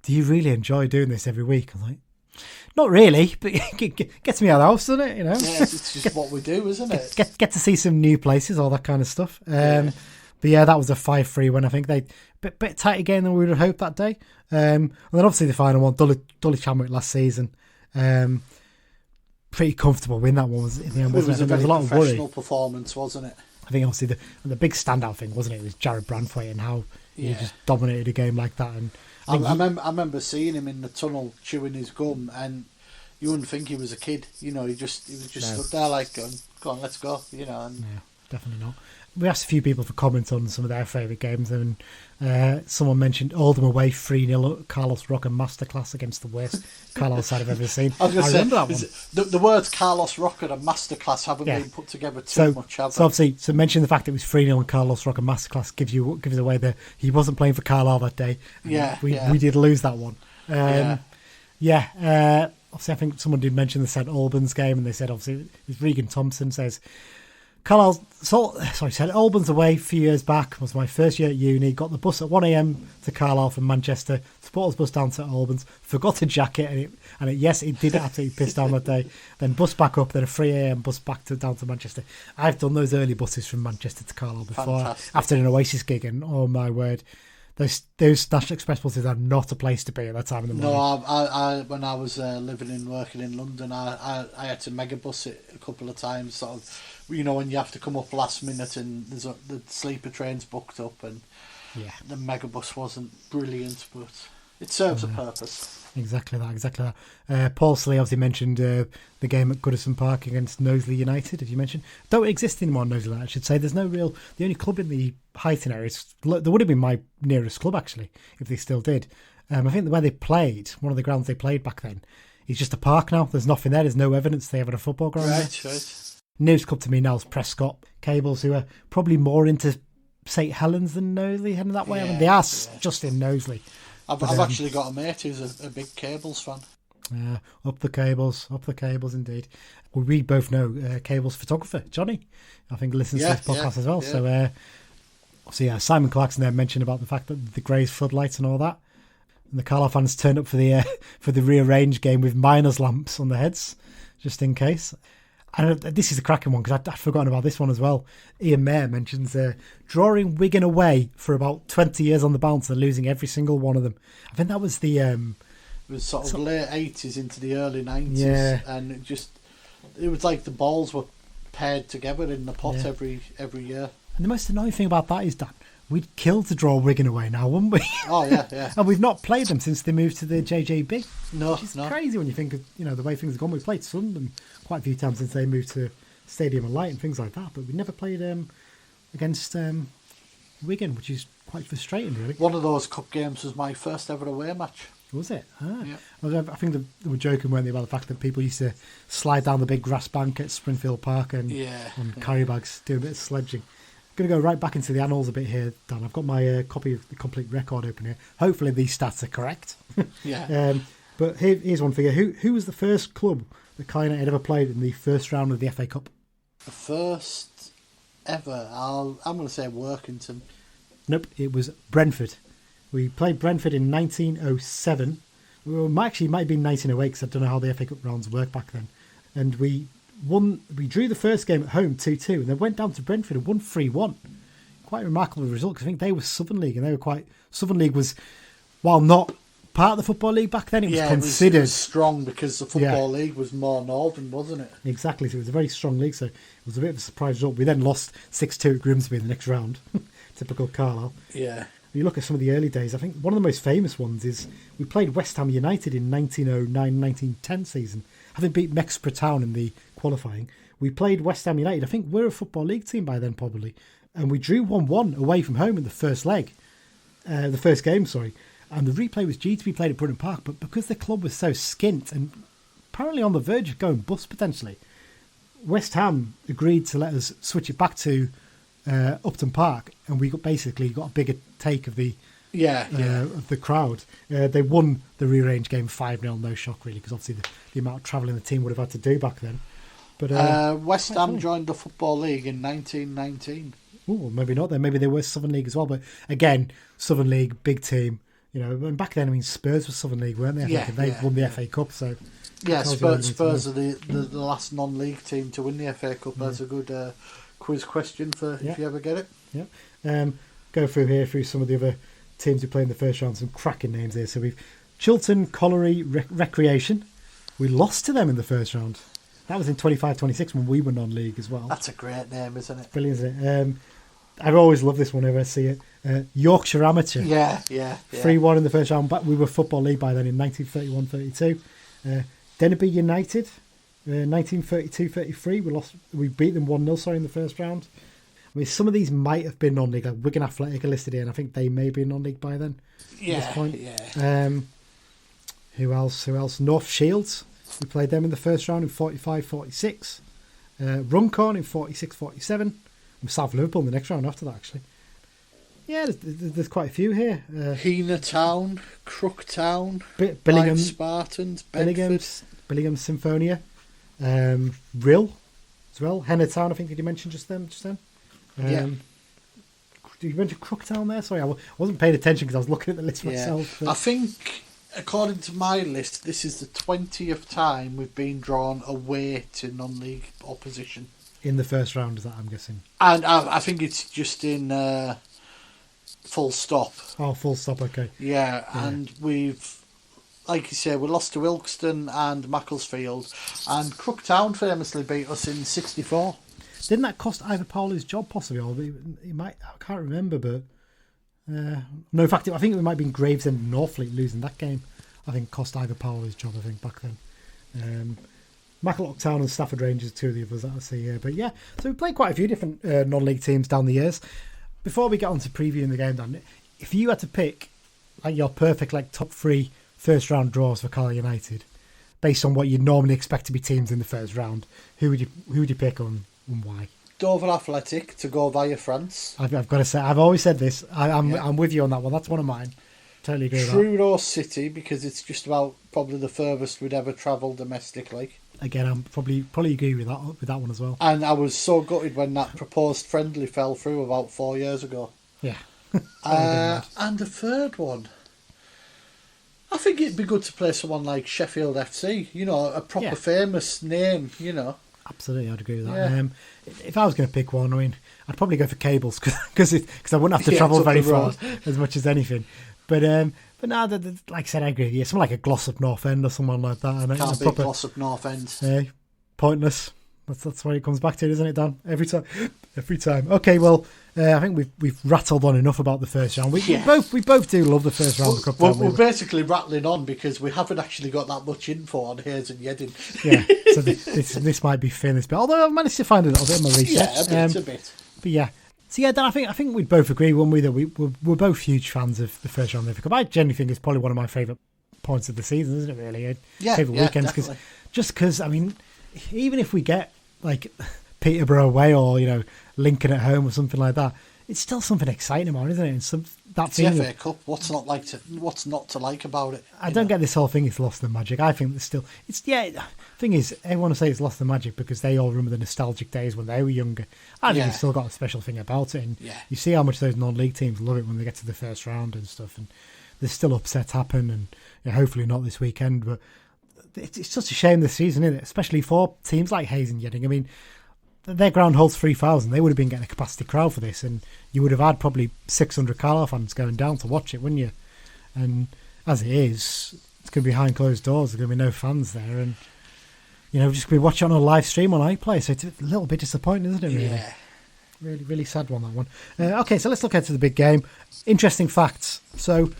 "Do you really enjoy doing this every week?" I'm like, "Not really, but it gets me out of the house, doesn't it? You know, yeah, it's just what we do, isn't it? Get to see some new places, all that kind of stuff." But yeah, that was a 5-3 win. I think they bit tighter game than we would have hoped that day. And then obviously the final one, Dulwich Hamlet last season. Pretty comfortable win that one was in the end. It was a very lot of professional worry. performance, wasn't it? I think obviously the big standout thing, wasn't it? It was Jared Branthwaite and how he just dominated a game like that. And I remember seeing him in the tunnel chewing his gum, and you wouldn't think he was a kid. You know, he was just stood there like, "Go on, let's go." You know, and definitely not. We asked a few people for comments on some of their favourite games, and someone mentioned Oldham away 3-0 Carlos Roca masterclass against the worst Carlisle side I've ever seen. I remember that one. The words Carlos Roca and masterclass haven't been put together too much, have they? So mention the fact that it was 3-0 and Carlos Roca masterclass gives away that he wasn't playing for Carlisle that day. We did lose that one. Obviously, I think someone did mention the St Albans game, and they said obviously it was Regan Thompson says. St Albans away a few years back was my first year at uni. Got the bus at 1 a.m. to Carlisle from Manchester. Supporters bus down to St Albans. Forgot a jacket, and it did absolutely piss down that day. Then bus back up. Then a 3 a.m. bus back down to Manchester. I've done those early buses from Manchester to Carlisle before. Fantastic. After an Oasis gig, and oh my word, those National Express buses are not a place to be at that time in the morning. No, I when I was living and working in London, I had to megabus it a couple of times. Sort of, you know, when you have to come up last minute and the sleeper train's booked up, and the megabus wasn't brilliant, but it serves a purpose. Exactly that. Paul Slee obviously mentioned the game at Goodison Park against Knowsley United. Have you mentioned? Don't exist anymore, Knowsley United, I should say. There's no real. The only club in the Highton area. There would have been my nearest club actually, if they still did. I think where they played, one of the grounds they played back then, is just a park now. There's nothing there. There's no evidence they ever had a football ground. Right. Nearest club to me now is Prescott Cables, who are probably more into St Helens than Knowsley, heading that way. I mean, they are just in Knowsley. I've actually got a mate who's a big Cables fan. Up the cables indeed. Well, we both know Cables photographer Johnny. I think listens to this podcast as well. Yeah. So Simon Clarkson there mentioned about the fact that the Greys floodlights and all that, and the Carlisle fans turned up for the rearranged game with miners' lamps on the heads, just in case. And this is a cracking one because I'd forgotten about this one as well. Ian Mayer mentions drawing Wigan away for about 20 years on the bounce and losing every single one of them. I think that was the... it was sort of late 80s into the early 90s, and it was like the balls were paired together in the pot every year. And the most annoying thing about that is that we'd kill to draw Wigan away now, wouldn't we? Oh, yeah. And we've not played them since they moved to the JJB. No, which is crazy when you think of the way things have gone. We've played Sunderland quite a few times since they moved to Stadium and Light and things like that, but we never played against Wigan, which is quite frustrating, really. One of those cup games was my first ever away match. Was it? Yeah. I think they were joking, weren't they, about the fact that people used to slide down the big grass bank at Springfield Park and on carry bags, do a bit of sledging. I'm going to go right back into the annals a bit here, Dan. I've got my copy of the complete record open here. Hopefully these stats are correct. Yeah. But here's one figure. Who was the first club that Carlisle United ever played in the first round of the FA Cup? The first ever? I'm going to say Workington. Nope, it was Brentford. We played Brentford in 1907. Well, it might have been 1908 because I don't know how the FA Cup rounds worked back then. And we drew the first game at home 2-2 and then went down to Brentford and won 3-1. Quite a remarkable result because I think they were Southern League and Southern League was, while not part of the Football League back then, it was considered... it was strong because the Football League was more northern, wasn't it? Exactly, so it was a very strong league, so it was a bit of a surprise result. We then lost 6-2 at Grimsby in the next round. Typical Carlisle. Yeah. You look at some of the early days, I think one of the most famous ones is we played West Ham United in 1909-1910 season, having beat Mexborough Town in the qualifying. We played West Ham United, I think we're a Football League team by then probably, and we drew 1-1 away from home in the first game, and the replay was due to be played at Brunton Park, but because the club was so skint and apparently on the verge of going bust potentially, West Ham agreed to let us switch it back to Upton Park, and we got a bigger take of the of the crowd. They won the rearranged game 5-0, no shock really, because obviously the amount of travelling the team would have had to do back then. But West Ham joined the Football League in 1919. Oh, maybe not then. Maybe they were Southern League as well. But again, Southern League, big team. And back then, I mean, Spurs were Southern League, weren't they? I think they won the FA Cup, so... Yeah, Spurs are the last non-league team to win the FA Cup. That's a good quiz question for if you ever get it. Yeah. Go through some of the other teams who play in the first round. Some cracking names here. So we've Chiltern Colliery Recreation. We lost to them in the first round. That was in 25-26 when we were non-league as well. That's a great name, isn't it? Brilliant, isn't it? I've always loved this one whenever I see it. Yorkshire Amateur. Yeah. 3-1 in the first round, but we were Football League by then in 1931-32. Denby United, 1932-33. We beat them 1-0, in the first round. I mean, some of these might have been non-league. Like Wigan Athletic are listed here, and I think they may be non-league by then. At this point. Yeah. Who else? North Shields. We played them in the first round in 45-46. Runcorn in 46-47. And South Liverpool in the next round after that, actually. Yeah, there's quite a few here. Heanor Town, Crook Town, Billingham Spartans, Bedford. Billingham Symphonia, Rill as well. Henner Town, I think, did you mention just then? Yeah. Did you mention Crook Town there? Sorry, I wasn't paying attention because I was looking at the list myself. But... I think, according to my list, this is the 20th time we've been drawn away to non-league opposition. In the first round, is that, I'm guessing? And I think it's just in full stop. Oh, full stop, okay. Yeah, and we've, like you say, we lost to Ilkeston and Macclesfield, and Crook Town famously beat us in 64. Didn't that cost Ivor Powell his job, possibly? Or he might, I can't remember, but... no, in fact, I think it might have been Gravesend and Northfleet losing that game. I think cost Ivor Powell his job, I think, back then. Mackalock Town and Stafford Rangers, two of the others that I see here. But yeah, so we played quite a few different non-league teams down the years. Before we get on to previewing the game, Dan, if you had to pick like your perfect top 3 first round draws for Carlisle United, based on what you'd normally expect to be teams in the first round, who would you pick and why? Dover Athletic to go via France. I've got to say, I've always said this. I'm with you on that one. That's one of mine. totally agree with that. Truro City, because it's just about probably the furthest we'd ever travel domestically. Again, I'm probably agree with that one as well. And I was so gutted when that proposed friendly fell through about 4 years ago. Yeah. And the third one, I think it'd be good to play someone like Sheffield FC. You know, a proper famous name. You know. Absolutely, I'd agree with that. Yeah. If I was going to pick one, I mean, I'd probably go for Cables because I wouldn't have to travel very far as much as anything. But no, like I said, I agree. Yeah, something like a Glossop North End or someone like that. And Can't be Glossop North End. Pointless. That's what it comes back to, isn't it, Dan? Every time. Okay, well, I think we've rattled on enough about the first round. We both do love the first round of the cup. Well, we're basically rattling on because we haven't actually got that much info on Hayes and Yeading. Yeah, so this might be thin, this bit. Although I've managed to find a little bit of my research. Yeah, a bit. But yeah. So yeah, Dan, I think we'd both agree, wouldn't we, that we're both huge fans of the first round of the Cup. I genuinely think it's probably one of my favourite points of the season, isn't it? Really, favourite weekends because I mean, even if we get like Peterborough away or Lincoln at home or something like that, it's still something exciting about it, isn't it? And it's the FA Cup. What's not to like about it? I don't get this whole thing. It's lost the magic. I think there's still. Thing is, everyone will say it's lost the magic because they all remember the nostalgic days when they were younger. I think it's still got a special thing about it, and you see how much those non-league teams love it when they get to the first round and stuff. And there's still upsets happen, and hopefully not this weekend. But it's such a shame this season, isn't it? Especially for teams like Hayes and Yeading. I mean, their ground holds 3,000. They would have been getting a capacity crowd for this, and you would have had probably 600 Carlisle fans going down to watch it, wouldn't you? And as it is, it's going to be behind closed doors. There's going to be no fans there, and we're just going to be watching on a live stream on iPlayer. So it's a little bit disappointing, isn't it? Really, really, really sad one, that one. Okay, so let's look into the big game. Interesting facts. So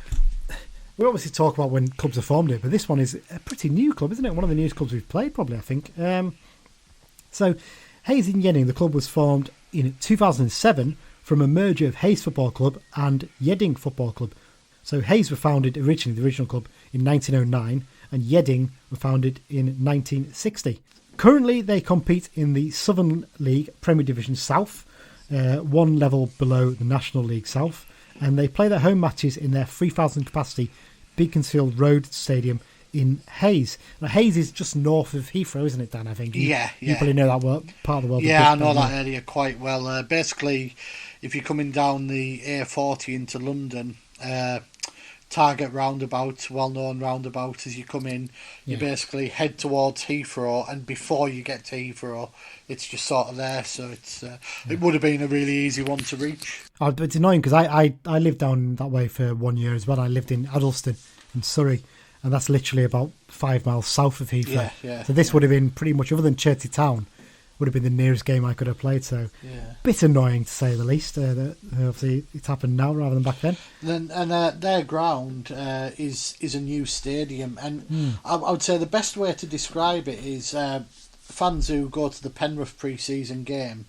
we obviously talk about when clubs are formed here, but this one is a pretty new club, isn't it? One of the newest clubs we've played, probably, I think. So Hayes and Yeading, the club was formed in 2007 from a merger of Hayes Football Club and Yeading Football Club. So Hayes were founded originally, the original club, in 1909, and Yeading were founded in 1960. Currently, they compete in the Southern League Premier Division South, one level below the National League South, and they play their home matches in their 3,000 capacity Beaconsfield Road Stadium in Hayes. Now, Hayes is just north of Heathrow, isn't it, Dan? I think. You probably know that part of the world. Yeah, I know that area quite well. Basically, if you're coming down the A40 into London, Target roundabout, well-known roundabout, as you come in, you basically head towards Heathrow, and before you get to Heathrow, it's just sort of there. So it would have been a really easy one to reach. Oh, but it's annoying because I lived down that way for 1 year as well. I lived in Addleston in Surrey, and that's literally about 5 miles south of Heathrow. So this would have been pretty much, other than Chertsey Town, would have been the nearest game I could have played. So bit annoying to say the least. That obviously it's happened now rather than back then. And their ground is a new stadium, and I would say the best way to describe it is fans who go to the Penrith pre-season game.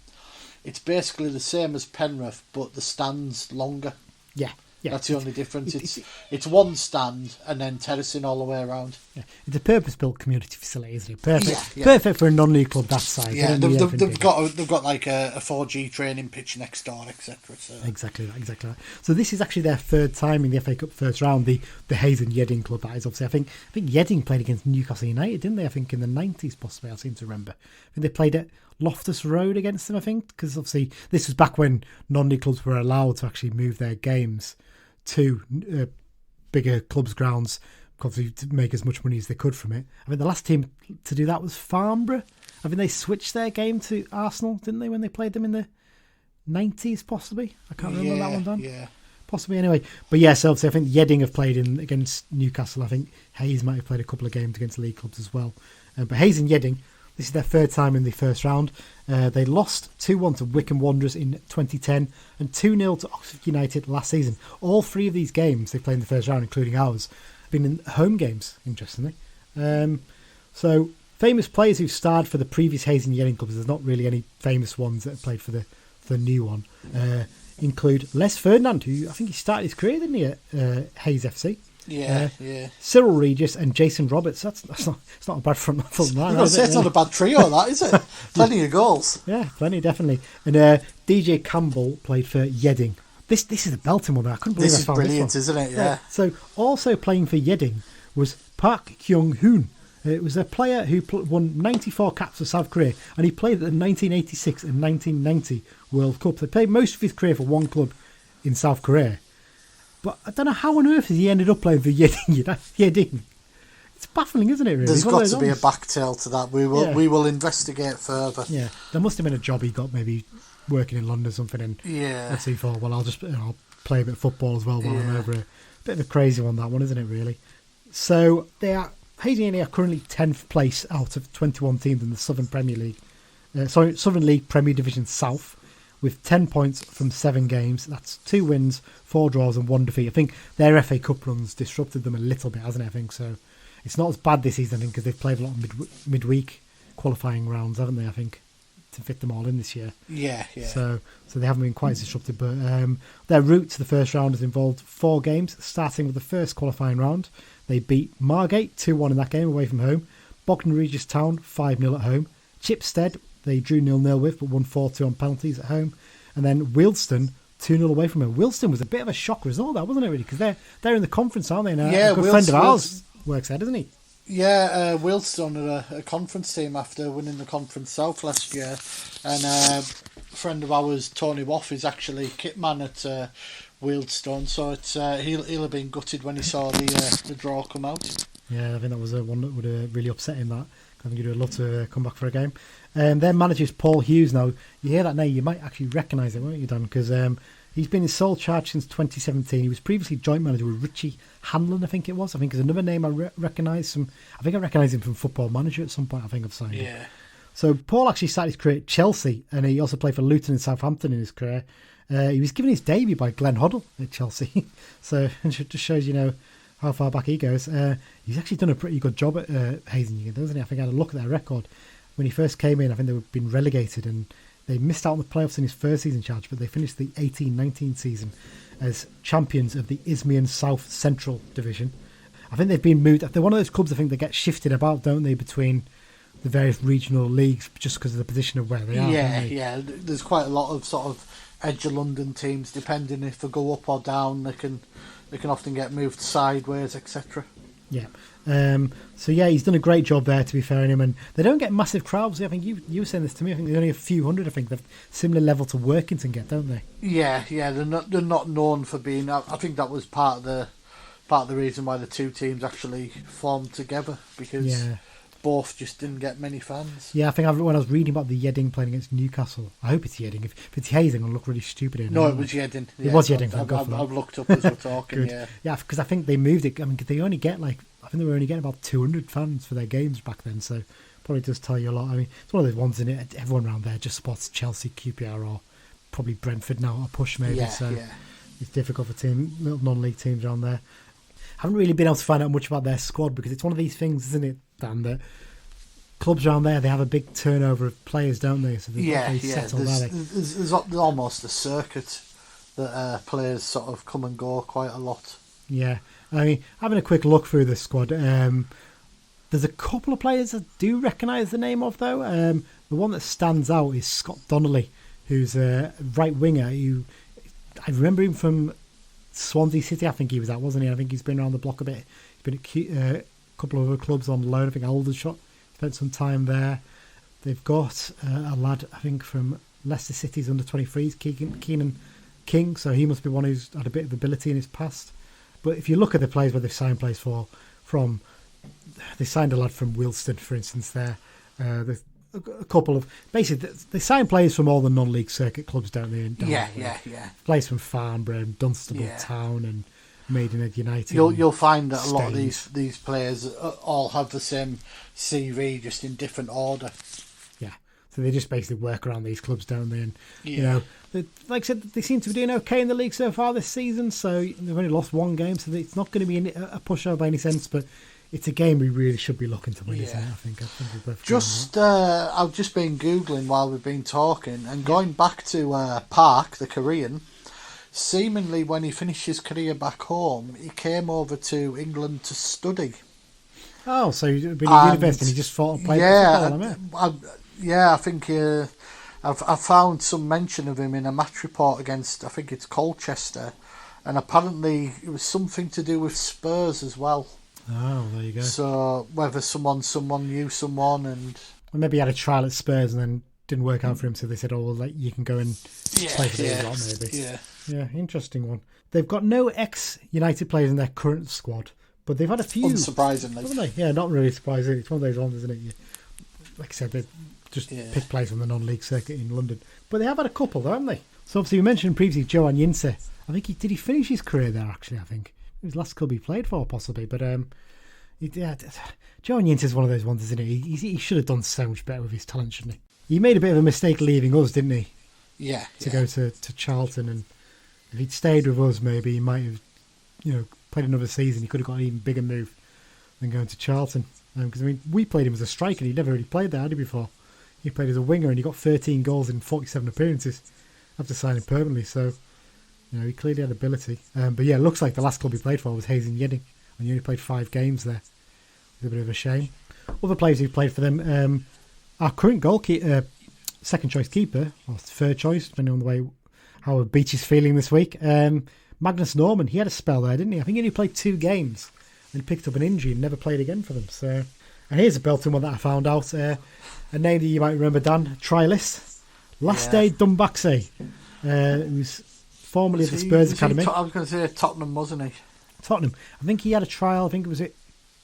It's basically the same as Penrith, but the stand's longer. Yeah. That's the only difference. It's one stand and then terracing all the way around. Yeah. It's a purpose-built community facility, isn't it? Perfect for a non-league club that size. Yeah, they've got like a 4G training pitch next door, etc. So. Exactly that. So this is actually their third time in the FA Cup first round. The Hayes and Yeading club, that is. Obviously, I think Yeading played against Newcastle United, didn't they? I think in the 90s, possibly. I seem to remember. I think they played at Loftus Road against them. I think because obviously this was back when non-league clubs were allowed to actually move their games to bigger clubs' grounds, obviously to make as much money as they could from it. I mean, the last team to do that was Farnborough. I think they switched their game to Arsenal, didn't they, when they played them in the 90s, possibly? I can't remember that one, Dan. Yeah. Possibly, anyway. But yes, obviously, I think Yeading have played against Newcastle. I think Hayes might have played a couple of games against league clubs as well. But Hayes and Yeading, this is their third time in the first round. They lost 2-1 to Wycombe Wanderers in 2010 and 2-0 to Oxford United last season. All three of these games they played in the first round, including ours, have been in home games, interestingly. So, famous players who starred for the previous Hayes and Yeading clubs, there's not really any famous ones that have played for the new one, include Les Ferdinand, who I think he started his career, didn't he, at Hayes FC? Yeah. Cyril Regis and Jason Roberts. It's not a bad front line. It's not a bad trio, that is it? Plenty of goals. Yeah, plenty, definitely. And DJ Campbell played for Yeading. This is a belting one. I couldn't believe This I is found brilliant, this one. isn't it? Yeah. So also playing for Yeading was Park Kyung-hoon. It was a player who won 94 caps for South Korea, and he played at the 1986 and 1990 World Cup. He played most of his career for one club in South Korea. But I don't know how on earth he ended up playing for Yeading. It's baffling, isn't it, really? There's got to be a backtail to that. We will investigate further. Yeah, there must have been a job he got, maybe working in London or something, and Yeah. he thought, well, I'll play a bit of football as well while I'm over here. Bit of a crazy one, that one, isn't it, really? So Hayes and Yeading are currently 10th place out of 21 teams in the Southern Premier League. Southern League Premier Division South, with 10 points from 7 games. That's 2 wins, 4 draws and 1 defeat. I think their FA Cup runs disrupted them a little bit, hasn't it? I think so. It's not as bad this season, I think, because they've played a lot of midweek qualifying rounds, haven't they? I think, to fit them all in this year. Yeah. So they haven't been quite as disrupted, but their route to the first round has involved 4 games, starting with the first qualifying round. They beat Margate 2-1 in that game away from home. Bognor Regis Town 5-0 at home. Chipstead they drew 0-0 with, but won 4-2 on penalties at home. And then Wealdstone 2-0 away from home. Wealdstone was a bit of a shock result, that wasn't it, really? Because they're in the conference, aren't they? And a good friend of ours works there, doesn't he? Yeah, Wealdstone are a conference team after winning the Conference South last year. And a friend of ours, Tony Woff, is actually kitman at Wealdstone. So he'll have been gutted when he saw the draw come out. Yeah, I think that was one that would have really upset him, that. I think he'd have loved to come back for a game. Their manager is Paul Hughes now. You hear that name, you might actually recognise it, won't you, Dan? Because he's been in sole charge since 2017. He was previously joint manager with Richie Hanlon, I think it was. I think is another name I recognise. I think I recognise him from Football Manager at some point. I think I've signed him. So Paul actually started his career at Chelsea, and he also played for Luton and Southampton in his career. He was given his debut by Glenn Hoddle at Chelsea. So it just shows, how far back he goes. He's actually done a pretty good job at Hayes and Yeading, doesn't he? I think I had a look at their record. When he first came in, I think they had been relegated and they missed out on the playoffs in his first season charge, but they finished the 18-19 season as champions of the Isthmian South Central Division. I think they've been moved. They're one of those clubs, I think, that get shifted about, don't they, between the various regional leagues just because of the position of where they are. Yeah. There's quite a lot of sort of edge of London teams, depending if they go up or down, they can often get moved sideways, etc. Yeah. So he's done a great job there, to be fair in him, and they don't get massive crowds. I think you were saying this to me. I think there's only a few hundred. I think they're similar level to Workington get, don't they? Yeah. They're not known for being. I think that was part of the reason why the two teams actually formed together, because both just didn't get many fans. Yeah, I think when I was reading about the Yeading playing against Newcastle, I hope it's Yeading. If it's Hayes, I'm going to look really stupid here. No, it was Yeading. It was Yeading. I've looked up as we're talking. Yeah, because I think they moved it. I mean, they only get I think they were only getting about 200 fans for their games back then, so probably does tell you a lot. I mean, it's one of those ones, in it. Everyone around there just spots Chelsea, QPR, or probably Brentford now, a push maybe. It's difficult for little non-league teams around there. Haven't really been able to find out much about their squad, because it's one of these things, isn't it, Dan, that clubs around there, they have a big turnover of players, don't they? So There's almost a circuit that players sort of come and go quite a lot. Yeah, I mean, having a quick look through the squad, there's a couple of players I do recognise the name of, though. The one that stands out is Scott Donnelly, who's a right winger. I remember him from Swansea City, I think he was at, wasn't he? I think he's been around the block a bit. He's been at a couple of other clubs on loan. I think Aldershot, spent some time there. They've got a lad, I think, from Leicester City's under-23s, Keenan King, so he must be one who's had a bit of ability in his past. But if you look at the players where they've signed players from, they signed a lad from Wealdstone, for instance, there. There's a couple of... Basically, they sign players from all the non-league circuit clubs, don't they? Yeah. Players from Farnborough and Dunstable Town and Maidenhead United. You'll find that a lot of these players all have the same CV, just in different order. Yeah, so they just basically work around these clubs, don't they? And like I said, they seem to be doing okay in the league so far this season. So they've only lost one game, so it's not going to be a pushover by any sense. But it's a game we really should be looking to win, isn't it? I think we're both I've just been Googling while we've been talking, and going back to Park, the Korean. Seemingly, when he finished his career back home, he came over to England to study. Oh, so he'd been at university and he just thought of playing football, I think I've found some mention of him in a match report against, I think it's Colchester, and apparently it was something to do with Spurs as well. Oh, there you go. So whether someone knew someone, and well, maybe he had a trial at Spurs and then didn't work out for him, so they said, "Oh, well, like you can go and play for this lot, maybe." Yeah, interesting one. They've got no ex-United players in their current squad, but they've had a few. Unsurprisingly, haven't they? Yeah, not really surprising. It's one of those ones, isn't it? Like I said, they just pick players from the non-league circuit in London, but they have had a couple, though, haven't they? So obviously, we mentioned previously Johan Yinse. I think did he finish his career there? Actually, I think it was last club he played for, possibly. But Johan Yinse is one of those ones, isn't he? He should have done so much better with his talent, shouldn't he? He made a bit of a mistake leaving us, didn't he? Yeah. To go to Charlton, and if he'd stayed with us, maybe he might have, played another season. He could have got an even bigger move than going to Charlton. Because we played him as a striker. He'd never really played there, had he, before? He played as a winger, and he got 13 goals in 47 appearances after signing permanently. So, he clearly had ability. But yeah, it looks like the last club he played for was Hayes and Yeading, and he only played 5 games there. It's a bit of a shame. Other players who played for them, our current goalkeeper, second choice keeper, or third choice, depending on the way how Beach is feeling this week. Magnus Norman, he had a spell there, didn't he? I think he only played 2 games and picked up an injury and never played again for them. So, and here's a belting one that I found out. A name that you might remember, Dan, Trialist. Last day Dumbaxi. He was formerly of the Spurs Academy. I was going to say Tottenham, wasn't he? Tottenham. I think he had a trial, I think it was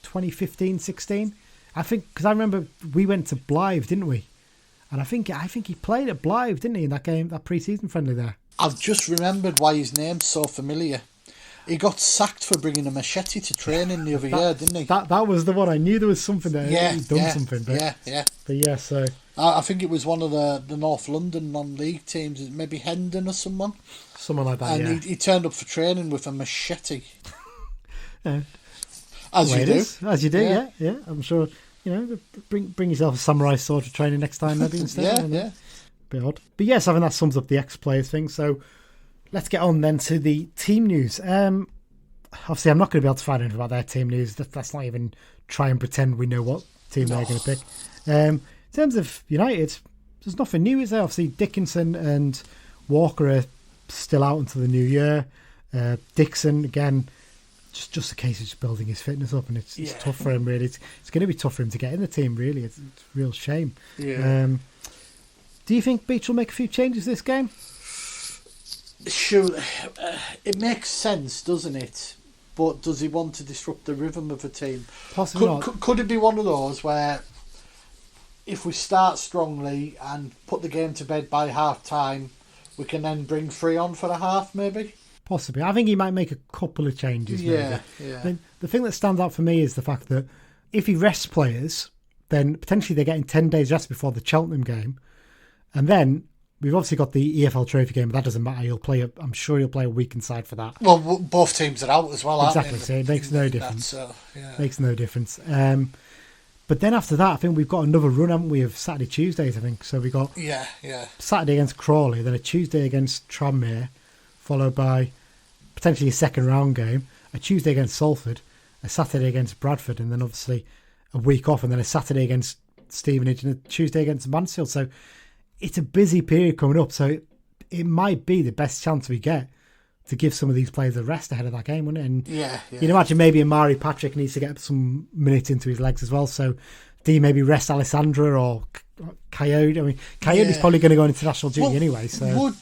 2015-16. I think, because I remember we went to Blythe, didn't we? And I think he played at Blythe, didn't he, in that game, that pre-season friendly there? I've just remembered why his name's so familiar. He got sacked for bringing a machete to training the other year, didn't he? That was the one. I knew there was something there. He'd done something. But, But yeah, so... I think it was one of the North London non-league teams, maybe Hendon or someone. Someone like that, and he turned up for training with a machete. Yeah. As you do. Yeah. I'm sure, bring yourself a samurai sword to training next time, maybe, instead. Yeah. Bit odd. But yes, I think that sums up the ex-players thing. So let's get on then to the team news. Obviously, I'm not going to be able to find anything about their team news. Let's not even try and pretend we know what team they're going to pick. In terms of United, there's nothing new, is there? Obviously, Dickinson and Walker are still out until the new year. Dixon, again, just a case of just building his fitness up, and it's tough for him, really. It's going to be tough for him to get in the team, really. It's a real shame. Yeah. Do you think Beach will make a few changes this game? Sure. It makes sense, doesn't it? But does he want to disrupt the rhythm of the team? Possibly not. Could it be one of those where if we start strongly and put the game to bed by half-time, we can then bring 3 on for a half, maybe? Possibly. I think he might make a couple of changes. Yeah. The thing that stands out for me is the fact that if he rests players, then potentially they're getting 10 days rest before the Cheltenham game. And then we've obviously got the EFL Trophy game, but that doesn't matter. I'm sure he'll play a week inside for that. Well, both teams are out as well, aren't exactly, so it makes no difference. That, Makes no difference. But then after that, I think we've got another run, haven't we, of Saturday, Tuesdays, I think. So we got Saturday against Crawley, then a Tuesday against Tranmere, followed by potentially a second round game, a Tuesday against Salford, a Saturday against Bradford, and then obviously a week off, and then a Saturday against Stevenage and a Tuesday against Mansfield. So it's a busy period coming up, so it might be the best chance we get to give some of these players a rest ahead of that game, wouldn't it? And you'd imagine maybe Amari Patrick needs to get some minutes into his legs as well, so do you maybe rest Alessandra or Coyote? I mean, Coyote's probably going to go on international duty anyway. So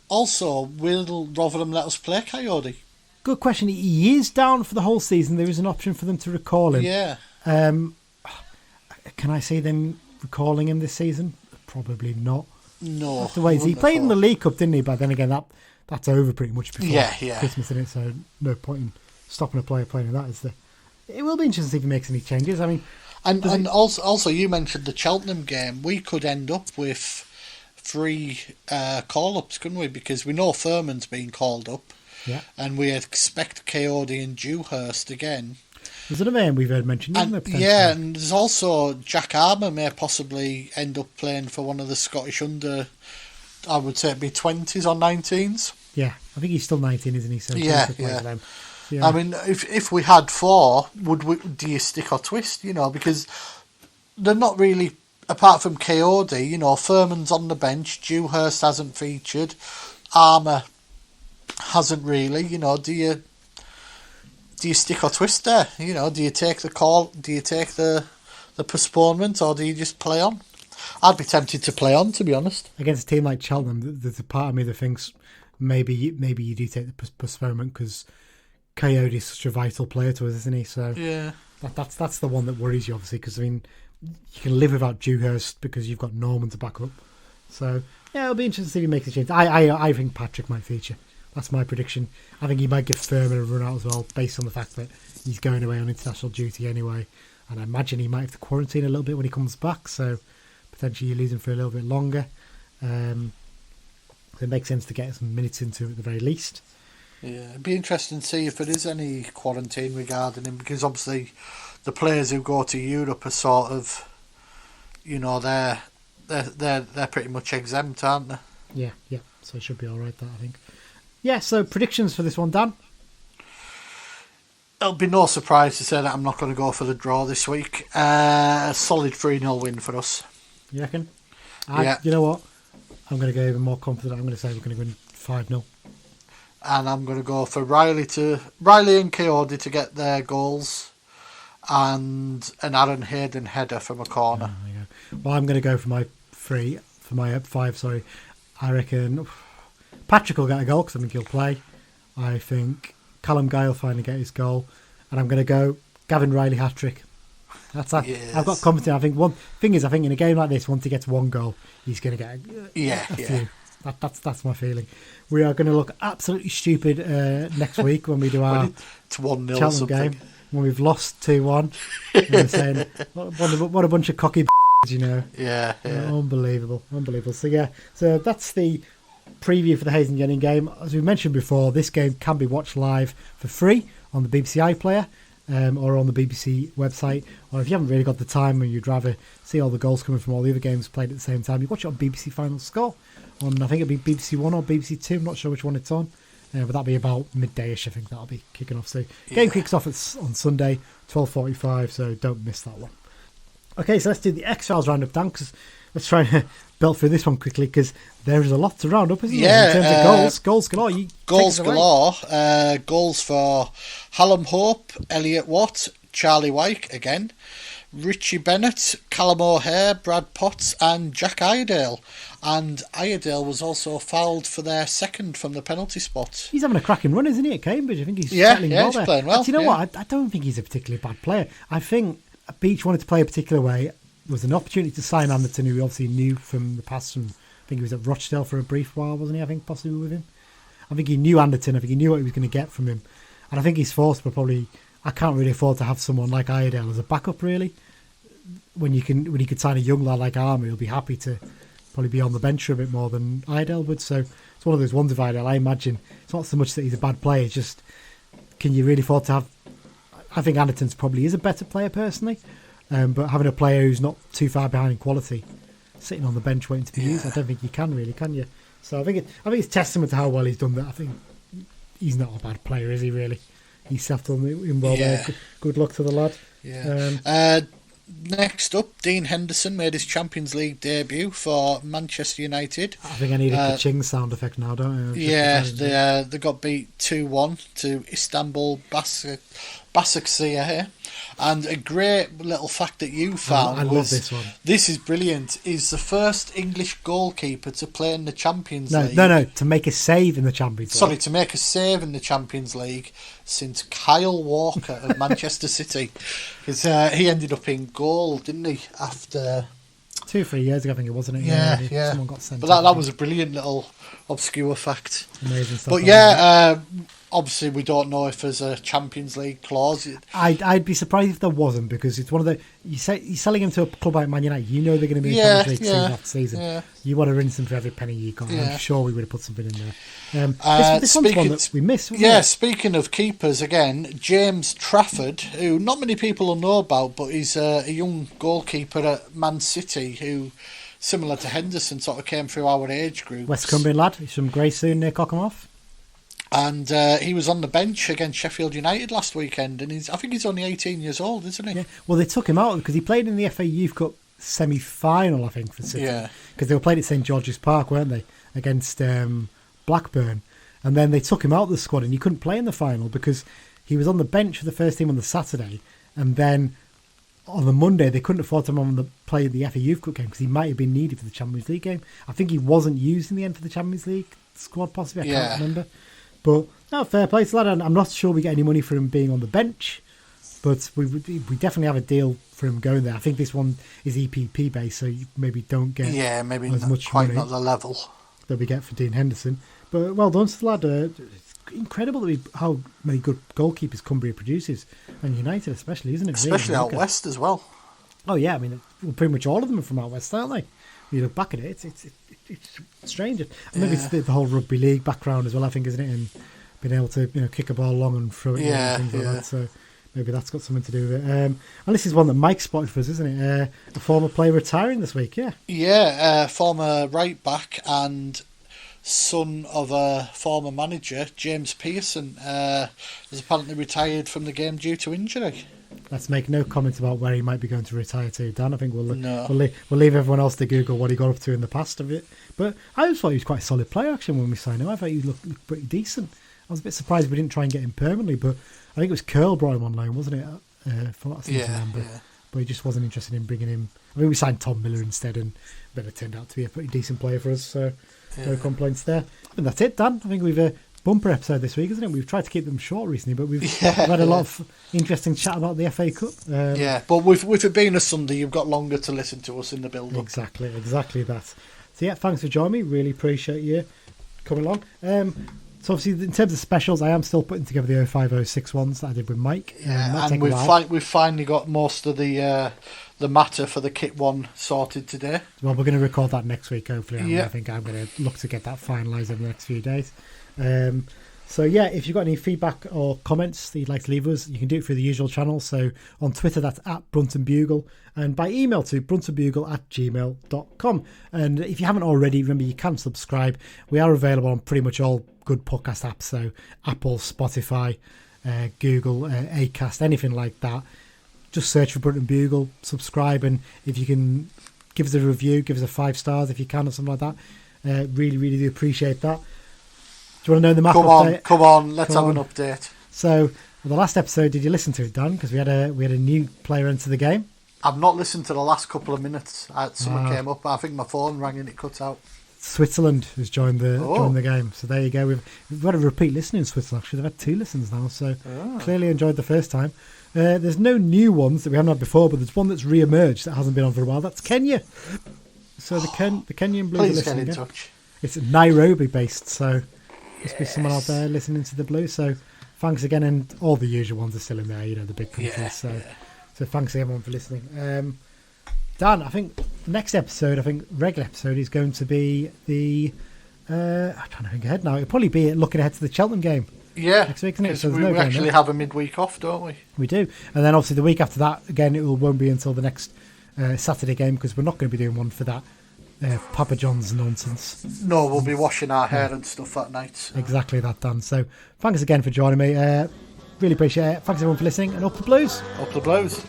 also, will Rotherham let us play Coyote? Good question. He is down for the whole season. There is an option for them to recall him. Yeah. Can I see them recalling him this season? Probably not. No. He played in the League Cup, didn't he? But then again, that's over pretty much before Christmas, isn't it? So no point in stopping a player playing in that, is there? It will be interesting to see if he makes any changes. I mean, and also you mentioned the Cheltenham game. We could end up with 3 call-ups, couldn't we? Because we know Furman's been called up. Yeah. And we expect Coyote and Dewhurst again. There's another name we've heard mentioned, isn't there? Yeah, and there's also Jack Armour may possibly end up playing for one of the Scottish under, I would say it'd be 20s or 19s. Yeah, I think he's still 19, isn't he? So yeah. I mean, if we had 4, do you stick or twist? Because they're not really apart from Coyote, you know, Furman's on the bench, Dewhurst hasn't featured, Armour hasn't really. You know, do you stick or twist there? You know, do you take the call? Do you take the postponement, or do you just play on? I'd be tempted to play on, to be honest. Against a team like Cheltenham, there's a part of me that thinks maybe you do take the postponement because Coyote is such a vital player to us, isn't he? So yeah, that's the one that worries you, obviously, because I mean, you can live without Dewhurst because you've got Norman to back up. So yeah, it'll be interesting to see if he makes a change. I think Patrick might feature. That's my prediction. I think he might give Furman a run out as well, based on the fact that he's going away on international duty anyway. And I imagine he might have to quarantine a little bit when he comes back, so potentially you lose him for a little bit longer. It makes sense to get some minutes into it at the very least. Yeah, it'd be interesting to see if there is any quarantine regarding him, because obviously the players who go to Europe are sort of, you know, they're pretty much exempt, aren't they? Yeah. So it should be all right, that I think. Yeah. So predictions for this one, Dan. It'll be no surprise to say that I'm not going to go for the draw this week. A solid 3-0 win for us. You reckon? Yeah. You know what? I'm going to go even more confident. I'm going to say we're going to win 5-0. And I'm going to go for Riley and Coyote to get their goals, and an Aaron Hayden header from a corner. Oh, there you go. Well, I'm going to go for my 5. Sorry, I reckon Patrick will get a goal because I think he'll play. I think Callum Guy will finally get his goal, and I'm going to go Gavin Riley hat-trick. That's that. Yes. I've got confidence. I think one thing is, I think in a game like this, once he gets one goal, he's going to get a few. That's my feeling. We are going to look absolutely stupid next week when we do our it's 1-0 Cheltenham game, when we've lost 2-1. And we're saying, what a bunch of cocky you know. Yeah. Unbelievable. So that's the preview for the Hayes and Yeading game. As we mentioned before, this game can be watched live for free on the BBC iPlayer. Or on the BBC website, or if you haven't really got the time and you'd rather see all the goals coming from all the other games played at the same time, you watch it on BBC Final Score on, I think it'll be BBC One or BBC Two, I'm not sure which one it's on, but that'll be about midday-ish. I think that'll be kicking off. So game kicks off on Sunday 12:45, so don't miss that one. Okay, so let's do the X-Files roundup, Dan, because let's try and belt through this one quickly, because there is a lot to round up, isn't there? In terms of goals galore. Goals galore. Goals for Hallam Hope, Elliot Watt, Charlie Wyke again, Richie Bennett, Callum O'Hare, Brad Potts, and Jack Iredale. And Iredale was also fouled for their second from the penalty spot. He's having a cracking run, isn't he, at Cambridge? I think he's settling well he's there. Playing well. But you know what? I don't think he's a particularly bad player. I think Beach wanted to play a particular way. There was an opportunity to sign Anderton, who we obviously knew from the past. From, I think he was at Rochdale for a brief while, wasn't he? I think possibly with him. I think he knew Anderton. I think he knew what he was going to get from him. And I think he's forced, but probably I can't really afford to have someone like Iredale as a backup, really. When you could sign a young lad like Armour, he'll be happy to probably be on the bench for a bit more than Iredale would. So it's one of those ones of Iredale. I imagine it's not so much that he's a bad player, it's just can you really afford to have... I think Anderton's probably is a better player personally, but having a player who's not too far behind in quality sitting on the bench waiting to be used, I don't think you can really, can you? So I think it's testament to how well he's done that. I think he's not a bad player, is he really? He's settled in well there. Good luck to the lad. Yeah. Next up, Dean Henderson made his Champions League debut for Manchester United. I think I need a ching sound effect now, don't I? Yeah, they got beat 2-1 to Istanbul Başakşehir here. And a great little fact that you found I love this one. This is brilliant. He's the first English goalkeeper to play in the Champions League. No, to make a save in the Champions League. Sorry, to make a save in the Champions League since Kyle Walker of Manchester City. Because he ended up in goal, didn't he, after... 2 or 3 years ago, I think it wasn't it? Yeah. Someone got sent. But that was a brilliant little obscure fact. Amazing stuff. But obviously we don't know if there's a Champions League clause. I'd be surprised if there wasn't, because it's one of the... you're selling him to a club like Man United, you know they're going to be in Champions League soon after season. Yeah. You want to rinse them for every penny you got. I'm sure we would have put something in there. This one's one that we missed. Speaking of keepers again, James Trafford, who not many people will know about, but he's a young goalkeeper at Man City who, similar to Henderson, sort of came through our age group. West Cumbrian lad, he's from Graysoon near Cockermouth. And he was on the bench against Sheffield United last weekend, and I think he's only 18 years old, isn't he? Yeah. Well, they took him out because he played in the FA Youth Cup semi-final, I think, for City. Yeah. Because they were playing at St George's Park, weren't they, against Blackburn. And then they took him out of the squad and he couldn't play in the final because he was on the bench for the first team on the Saturday. And then on the Monday, they couldn't afford to have him play the FA Youth Cup game because he might have been needed for the Champions League game. I think he wasn't used in the end for the Champions League squad, possibly. I can't remember. But no, fair play to that. And I'm not sure we get any money for him being on the bench, but we definitely have a deal for him going there. I think this one is EPP based, so you maybe don't get maybe as much quite money not the level that we get for Dean Henderson. But well done to the lad. It's incredible that how many good goalkeepers Cumbria produces, and United especially, isn't it? Especially out west as well. Oh yeah, I mean, pretty much all of them are from out west, aren't they? When you look back at it, it's strange. And maybe it's the whole rugby league background as well, I think, isn't it? And being able to kick a ball long and throw it and things like that. So maybe that's got something to do with it. And this is one that Mike spotted for us, isn't it? A former player retiring this week, yeah. Yeah, former right back and son of a former manager, James Pearson, has apparently retired from the game due to injury. Let's make no comment about where he might be going to retire to, Dan. I think we'll leave everyone else to Google what he got up to in the past of it. But I just thought he was quite a solid player, actually, when we signed him. I thought he looked pretty decent. I was a bit surprised we didn't try and get him permanently, but I think it was Curl brought him on loan, wasn't it? From what I seem to remember. Yeah. But he just wasn't interested in bringing him. I mean, we signed Tom Miller instead, and it turned out to be a pretty decent player for us, so no complaints there. And that's it, Dan. I think we've a bumper episode this week, isn't it? We've tried to keep them short recently, but we've had a lot of interesting chat about the FA Cup. But with it being a Sunday, you've got longer to listen to us in the build-up. Exactly that. So yeah, thanks for joining me. Really appreciate you coming along. So obviously, in terms of specials, I am still putting together the 0506 ones that I did with Mike. And we've finally got most of the matter for the kit one sorted today. Well, we're going to record that next week, hopefully. I think I'm going to look to get that finalised in the next few days. So yeah, if you've got any feedback or comments that you'd like to leave us, you can do it through the usual channels. So on Twitter, that's @BruntonBugle, and by email to bruntonbugle@gmail.com. And if you haven't already, remember you can subscribe. We are available on pretty much all good podcast apps, so Apple, Spotify, Google, Acast, anything like that. Just search for Brunton Bugle, subscribe, and if you can give us a review, give us a 5 stars if you can, or something like that. Really, really do appreciate that. Do you want to know the map update? Come on, let's have an update. So, the last episode, did you listen to it, Dan? Because we had a new player into the game. I've not listened to the last couple of minutes. Someone came up, I think my phone rang and it cut out. Switzerland has joined the game. So there you go. We've got a repeat listener in Switzerland. Actually, they've had 2 listens now, so clearly enjoyed the first time. There's no new ones that we haven't had before, but there's one that's re-emerged that hasn't been on for a while. That's Kenya. So the Kenyan Blues Please are listening. get in touch. It's Nairobi based, so must be someone out there listening to the Blues. So thanks again, and all the usual ones are still in there. The big countries. So thanks everyone for listening. Dan, I think next episode, regular episode, is going to be the. I'm trying to think ahead now. It'll probably be looking ahead to the Cheltenham game. Yeah, next week, isn't it? So we actually have a midweek off, don't we? We do, and then obviously the week after that, again, it won't be until the next Saturday game because we're not going to be doing one for that Papa John's nonsense. No, we'll be washing our hair and stuff that night. So. Exactly that, Dan. So thanks again for joining me. Really appreciate it. Thanks everyone for listening, and up the Blues. Up the Blues.